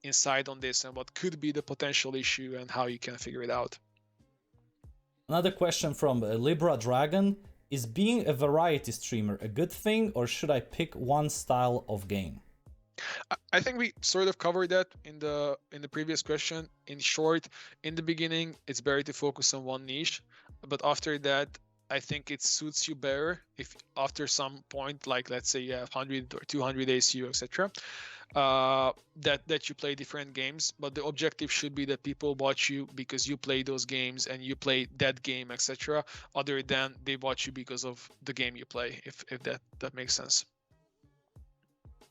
insight on this and what could be the potential issue and how you can figure it out. Another question from Libra Dragon. Is being a variety streamer a good thing, or should I pick one style of game? I think we sort of covered that in the previous question. In short, in the beginning, it's better to focus on one niche, but after that, I think it suits you better if after some point, like let's say you have 100 or 200 ACU, etc., that you play different games. But the objective should be that people watch you because you play those games and you play that game, etc., other than they watch you because of the game you play, if that makes sense.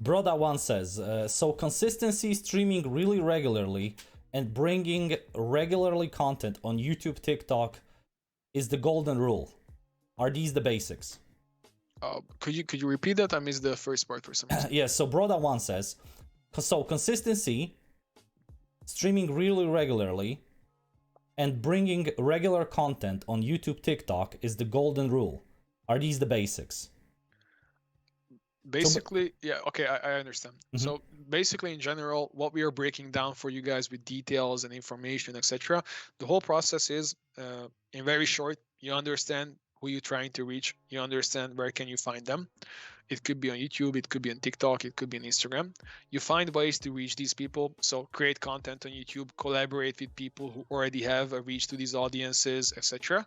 Broda One says, so consistency, streaming really regularly, and bringing regularly content on YouTube, TikTok is the golden rule. Are these the basics? Could you repeat that? I missed the first part for some reason. Yes, so Broda One says, so consistency, streaming really regularly, and bringing regular content on YouTube, TikTok is the golden rule. Are these the basics? Basically, yeah, okay, I understand. Mm-hmm. So basically, in general, what we are breaking down for you guys with details and information, etc., the whole process is, in very short, you understand who you're trying to reach, you understand where can you find them. It could be on YouTube, it could be on TikTok, it could be on Instagram. You find ways to reach these people, so create content on YouTube, collaborate with people who already have a reach to these audiences, etc.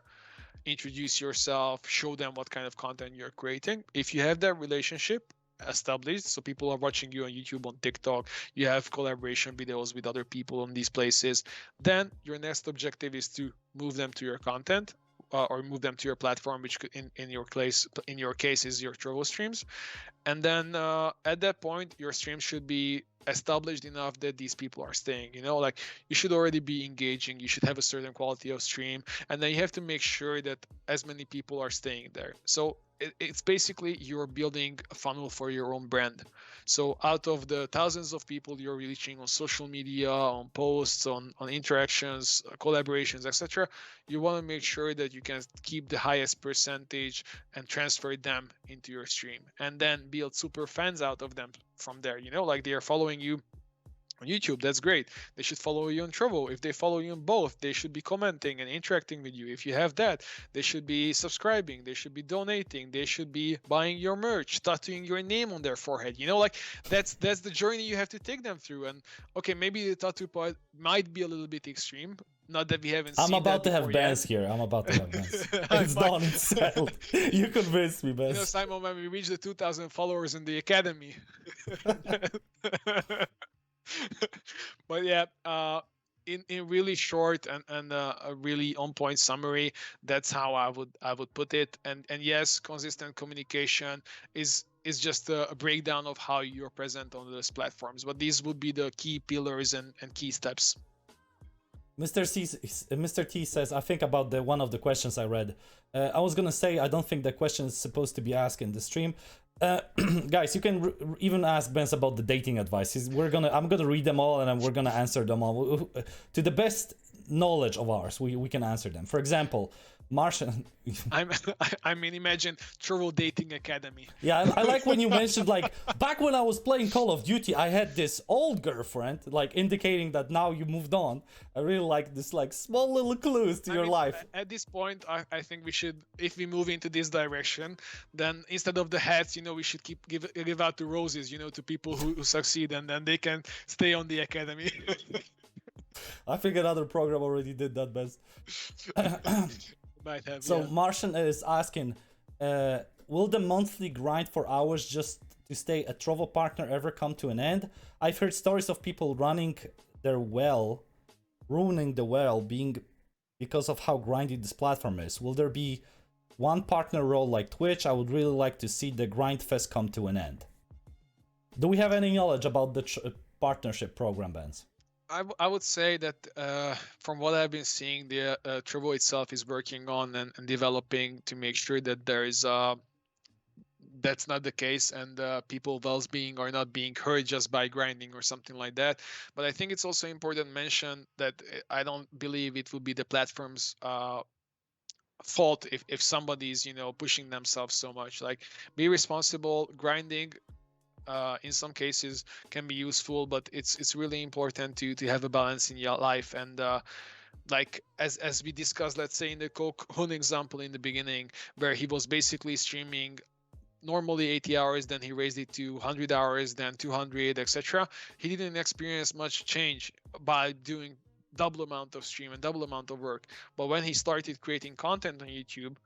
Introduce yourself, show them what kind of content you're creating. If you have that relationship, established, so people are watching you on YouTube, on TikTok, you have collaboration videos with other people on these places, then your next objective is to move them to your content, or move them to your platform, which could, in your case is your Trovo streams. And then at that point, your stream should be established enough that these people are staying. Like, you should already be engaging, you should have a certain quality of stream, and then you have to make sure that as many people are staying there. So it's basically you're building a funnel for your own brand. So out of the thousands of people you're reaching on social media, on posts, on interactions, collaborations, etc., you want to make sure that you can keep the highest percentage and transfer them into your stream, and then build super fans out of them from there. Like, they are following you on YouTube, that's great. They should follow you on Trovo. If they follow you on both, they should be commenting and interacting with you. If you have that, they should be subscribing, they should be donating, they should be buying your merch, tattooing your name on their forehead. Like, that's the journey you have to take them through. And okay, maybe the tattoo part might be a little bit extreme. Not that we haven't I'm seen about that to have bans yet. here. I'm about to have bans. It's done. It's settled. You convinced me, Bans. Simon, when we reach the 2,000 followers in the academy. But yeah, in really short and a really on point summary, that's how I would put it. And yes, consistent communication is just a breakdown of how you're present on those platforms. But these would be the key pillars and key steps. Mr. T says, I think about one of the questions I read. I was gonna say I don't think the question is supposed to be asked in the stream. Guys, you can even ask Benz about the dating advice. I'm gonna read them all, and then we're gonna answer them all to the best knowledge of ours. We can answer them. For example, Martian. I mean, imagine Trovo Dating Academy. Yeah, I like when you mentioned, like, back when I was playing Call of Duty, I had this old girlfriend, like, indicating that now you moved on. I really like this, like, small little clues to your life. At this point, I think we should, if we move into this direction, then instead of the hats, we should give out the roses, to people who succeed, and then they can stay on the academy. I think another program already did that, best. Might have, so yeah. Martian is asking, will the monthly grind for hours just to stay a Trovo partner ever come to an end? I've heard stories of people ruining the well being because of how grindy this platform is. Will there be one partner role like Twitch? I would really like to see the grind fest come to an end. Do we have any knowledge about the partnership program, Benz? I would say that from what I've been seeing, the Trovo itself is working on and developing to make sure that there is that's not the case, and people well-being are not being hurt just by grinding or something like that. But I think it's also important to mention that I don't believe it will be the platform's fault if somebody's pushing themselves so much. Like, be responsible. Grinding in some cases can be useful, but it's really important to have a balance in your life. And like as we discussed, let's say in the Hun example in the beginning, where he was basically streaming normally 80 hours, then he raised it to 100 hours, then 200, etc. He didn't experience much change by doing double amount of stream and double amount of work. But when he started creating content on YouTube,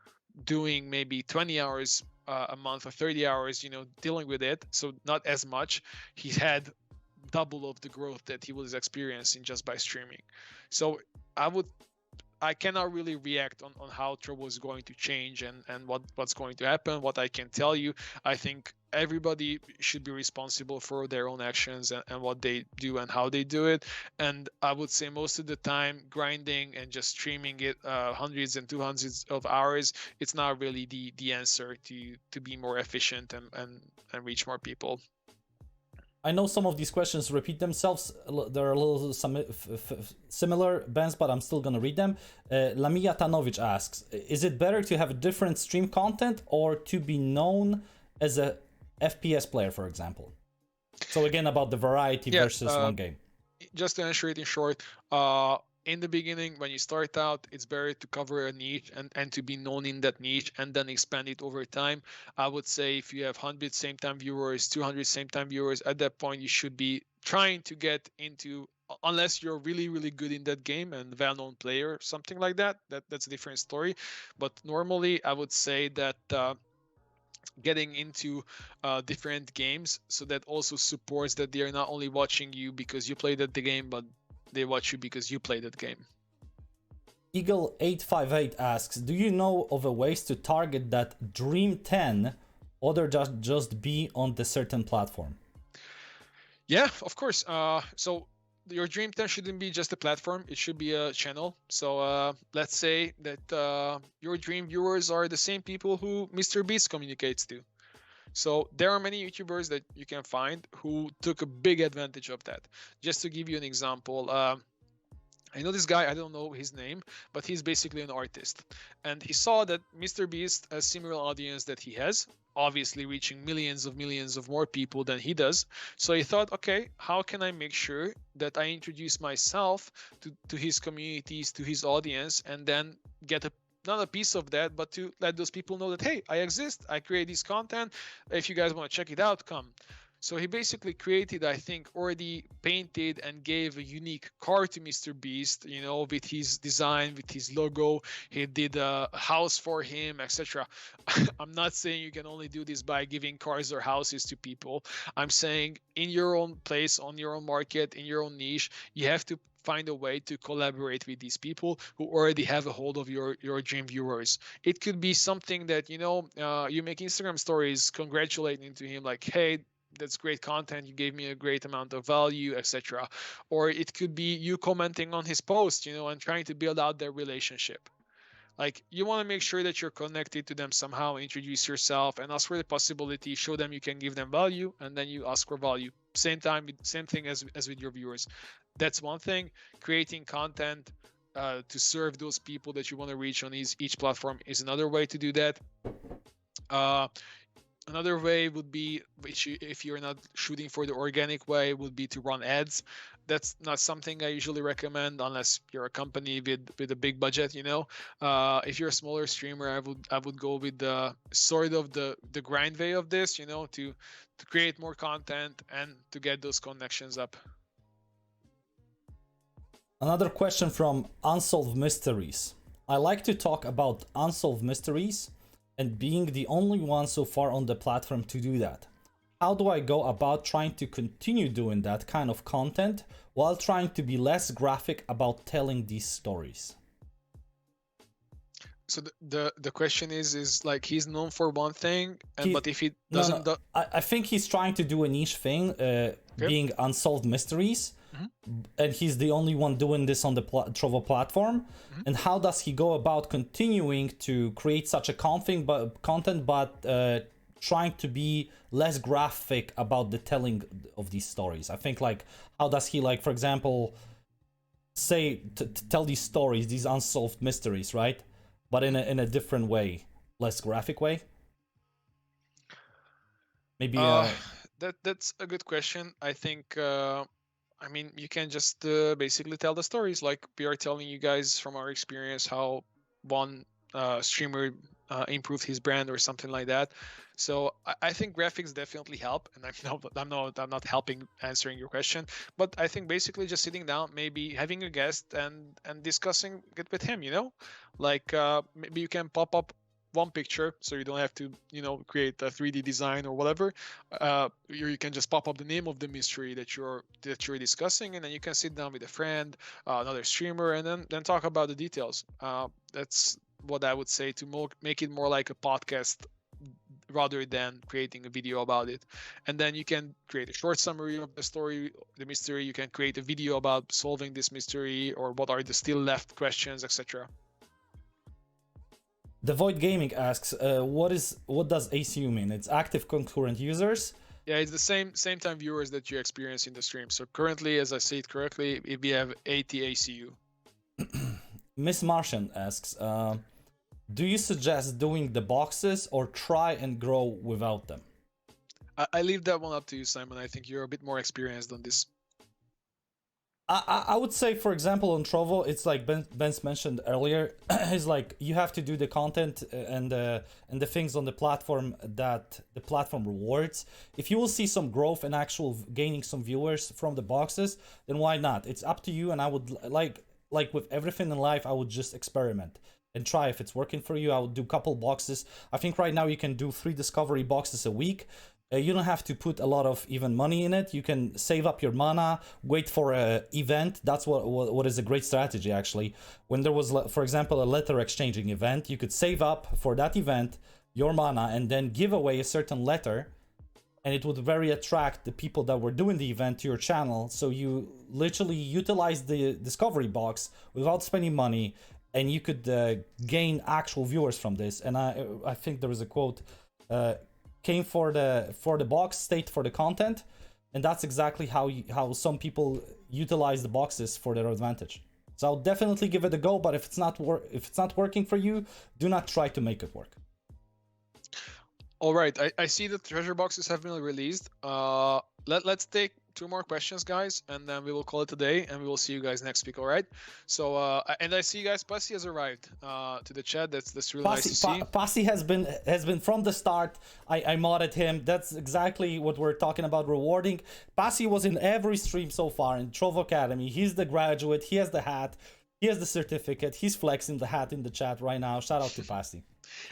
doing maybe 20 hours a month or 30 hours, dealing with it, so not as much, he had double of the growth that he was experiencing just by streaming. So I cannot really react on how Trovo is going to change and what's going to happen. What I can tell you, I think everybody should be responsible for their own actions and what they do and how they do it. And I would say most of the time, grinding and just streaming it hundreds and 200s of hours, it's not really the answer to be more efficient and reach more people. I know some of these questions repeat themselves. They're a little similar, Benz, but I'm still going to read them. Lamia Tanovic asks, is it better to have a different stream content or to be known as a FPS player, for example? So again, about the variety versus one game. Just to answer it in short, in the beginning, when you start out, it's better to cover a niche and to be known in that niche and then expand it over time. I would say if you have 100 same time viewers, 200 same time viewers, at that point you should be trying to get into, unless you're really, really good in that game and well-known player, something like that, that's a different story. But normally I would say that getting into different games, so that also supports that they are not only watching you because you played at the game, but they watch you because you played that game. Eagle858 asks, do you know of a ways to target that Dream 10 other than just be on the certain platform? Yeah, of course. So your Dream 10 shouldn't be just a platform, it should be a channel. So let's say that your dream viewers are the same people who Mr. Beast communicates to. So there are many YouTubers that you can find who took a big advantage of that. Just to give you an example, I know this guy, I don't know his name, but he's basically an artist. And he saw that Mr. Beast has similar audience that he has, obviously reaching millions of more people than he does. So he thought, okay, how can I make sure that I introduce myself to his communities, to his audience, and then get not a piece of that, but to let those people know that, hey, I exist, I create this content. If you guys want to check it out, come. So he basically created, I think, already painted and gave a unique car to Mr. Beast, you know, with his design, with his logo. He did a house for him, etc. I'm not saying you can only do this by giving cars or houses to people. I'm saying in your own place, on your own market, in your own niche, you have to find a way to collaborate with these people who already have a hold of your dream viewers. It could be something that, you know, you make Instagram stories congratulating to him, like, hey, that's great content, you gave me a great amount of value, etc. Or it could be you commenting on his post, you know, and trying to build out their relationship. Like, you want to make sure that you're connected to them somehow, introduce yourself and ask for the possibility, show them you can give them value, and then you ask for value. Same thing as with your viewers. That's one thing. Creating content to serve those people that you want to reach on each platform is another way to do that. Another way would be, which if you're not shooting for the organic way, would be to run ads. That's not something I usually recommend unless you're a company with a big budget, you know. If you're a smaller streamer, I would go with the sort of the grind way of this, you know, to create more content and to get those connections up. Another question from Unsolved Mysteries. I like to talk about unsolved mysteries and being the only one so far on the platform to do that. How do I go about trying to continue doing that kind of content while trying to be less graphic about telling these stories? So the question is like, he's known for one thing, but if he doesn't, I think he's trying to do a niche thing, okay, being unsolved mysteries, and he's the only one doing this on the Trovo platform. And how does he go about continuing to create such a content, but trying to be less graphic about the telling of these stories? I think, like, how does he, like, for example, say to tell these stories, these unsolved mysteries, right? But in a different way, less graphic way. Maybe. That's a good question. I think. I mean, you can just basically tell the stories, like we are telling you guys from our experience how one streamer improved his brand or something like that. So I think graphics definitely help, and I'm not helping answering your question, but I think basically just sitting down, maybe having a guest and discussing it with him. You know, like maybe you can pop up one picture, so you don't have to, you know, create a 3D design or whatever. You can just pop up the name of the mystery that you're discussing, and then you can sit down with a friend, another streamer, and then talk about the details. That's what I would say, to make it more like a podcast rather than creating a video about it. And then you can create a short summary of the story, the mystery. You can create a video about solving this mystery, or what are the still left questions, etc. The Void Gaming asks, what does ACU mean? It's active concurrent users. Yeah, it's the same time viewers that you experience in the stream. So currently, as I say it correctly, we have 80 ACU. Miss Martian asks, do you suggest doing the boxes or try and grow without them? I leave that one up to you, Simon. I think you're a bit more experienced on this. I would say, for example, on Trovo, it's like Ben's mentioned earlier, is like you have to do the content and the things on the platform that the platform rewards. If you will see some growth and actual gaining some viewers from the boxes, then why not? It's up to you. And I would like with everything in life, I would just experiment. and try if it's working for you. I would do a couple boxes. I think right now you can do 3 discovery boxes a week. You don't have to put a lot of even money in it. You can save up your mana, wait for a event. That's what is a great strategy, actually. When there was, for example, a letter exchanging event, you could save up for that event your mana and then give away a certain letter, and it would very attract the people that were doing the event to your channel. So you literally utilize the discovery box without spending money, and you could gain actual viewers from this. And I think there was a quote, came for the box, stayed for the content, and that's exactly how some people utilize the boxes for their advantage. So I'll definitely give it a go, but if it's not working for you, do not try to make it work. All right, I see the treasure boxes have been released. Let's take 2 more questions, guys, and then we will call it a day, and we will see you guys next week. All right. So and I see you guys. Pasi has arrived to the chat. That's really nice to see. Pasi has been from the start. I modded him. That's exactly what we're talking about, rewarding. Pasi was in every stream so far in Trovo Academy. He's the graduate. He has the hat. He has the certificate. He's flexing the hat in the chat right now. Shout out to Pasi.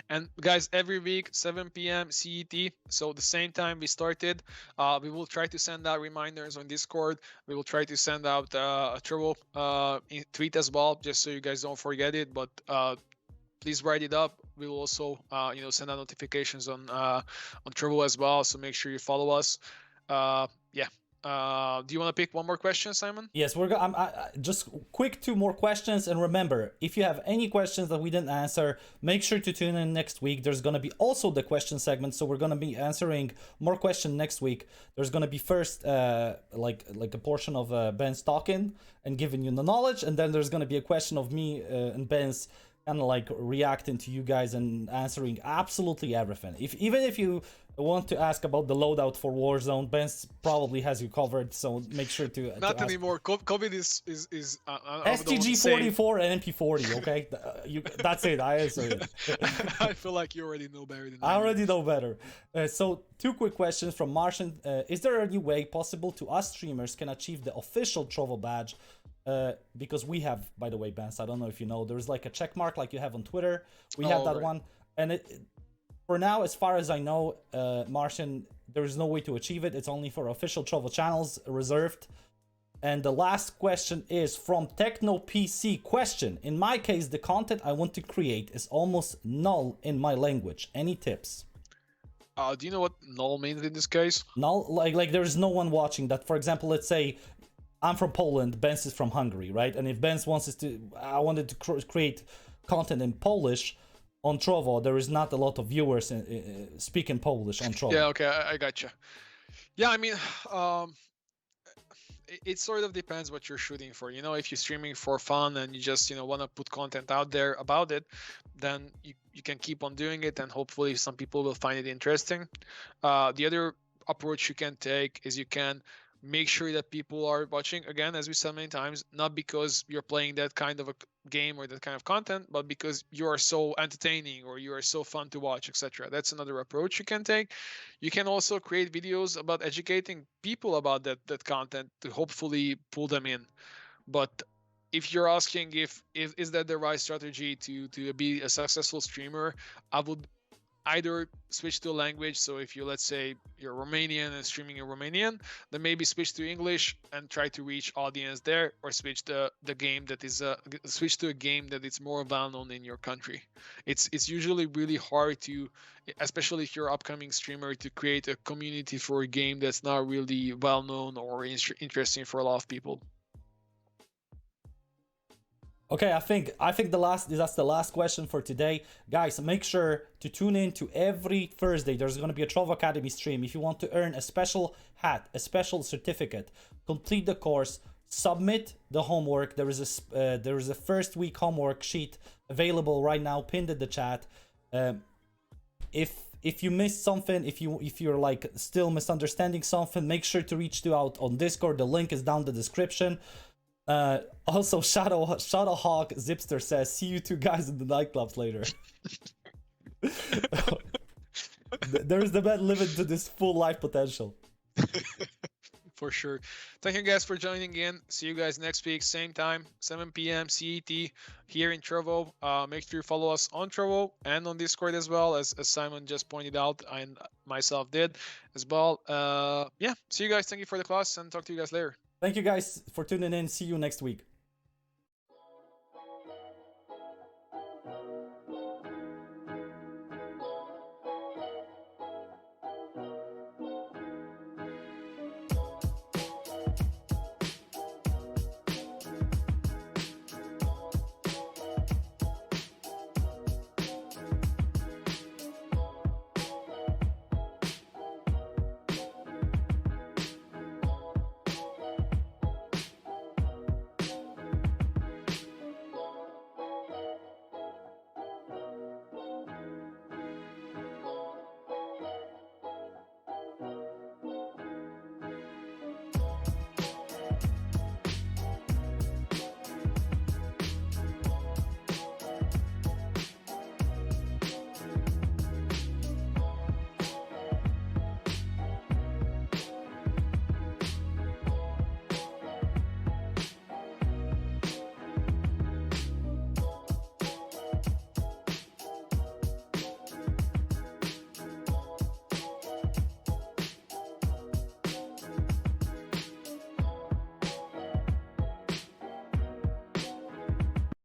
And guys, every week 7 p.m. CET, so the same time we started, we will try to send out reminders on Discord. We will try to send out a Trovo tweet as well, just so you guys don't forget it. But please write it up. We will also send out notifications on Trovo as well, so make sure you follow us. Yeah. Do you want to pick one more question, Simon? Yes, we're going. Just quick 2 more questions, and remember, if you have any questions that we didn't answer, make sure to tune in next week. There's going to be also the question segment, so we're going to be answering more questions next week. There's going to be first like a portion of Ben's talking and giving you the knowledge, and then there's going to be a question of me and Ben's kind of like reacting to you guys and answering absolutely everything. Even if you want to ask about the loadout for Warzone, Ben probably has you covered, so make sure to not anymore. COVID is STG 44 and MP40. Okay, that's it. I answered it. I feel like you already know better than I already know better. So 2 quick questions from Martian. Is there a new way possible to us streamers can achieve the official Trovo badge? Because we have, by the way, Ben, I don't know if you know, there's like a check mark like you have on Twitter. We have that one, and for now, as far as I know, Martian, there is no way to achieve it. It's only for official Trovo channels reserved. And the last question is from Techno PC. Question: in my case, the content I want to create is almost null in my language. Any tips? Do you know what null means in this case? Null, like there is no one watching that. For example, let's say I'm from Poland, Benz is from Hungary, right? And if Benz wants us to, I wanted to create content in Polish on Trovo, there is not a lot of viewers speaking Polish on Trovo. Yeah, okay, I gotcha. Yeah, I mean, it sort of depends what you're shooting for. You know, if you're streaming for fun and you just, want to put content out there about it, then you can keep on doing it, and hopefully some people will find it interesting. The other approach you can take is you can make sure that people are watching, again, as we said many times, not because you're playing that kind of a game or that kind of content, but because you are so entertaining or you are so fun to watch, etc. That's another approach you can take. You can also create videos about educating people about that content to hopefully pull them in. But if you're asking if is that the right strategy to be a successful streamer, I would either switch to a language. So if you, let's say you're Romanian and streaming in Romanian, then maybe switch to English and try to reach audience there, or switch the game that is switch to a game that is more well known in your country. It's usually really hard to, especially if you're an upcoming streamer, to create a community for a game that's not really well known or interesting for a lot of people. Okay, I think that's the last question for today. Guys, make sure to tune in to every Thursday. There's going to be a Trovo Academy stream. If you want to earn a special hat, a special certificate, complete the course, submit the homework. There is a first week homework sheet available right now, pinned in the chat. If you missed something, if you're like still misunderstanding something, make sure to reach out on Discord. The link is down in the description. Also, Shadowhawk Zipster says, see you two guys in the nightclubs later. There is the man living to this full life potential. For sure. Thank you guys for joining in. See you guys next week, same time, 7 p.m. CET here in Trovo. Make sure you follow us on Trovo and on Discord as well, as Simon just pointed out, and myself did as well. Yeah, see you guys. Thank you for the class, and talk to you guys later. Thank you guys for tuning in. See you next week.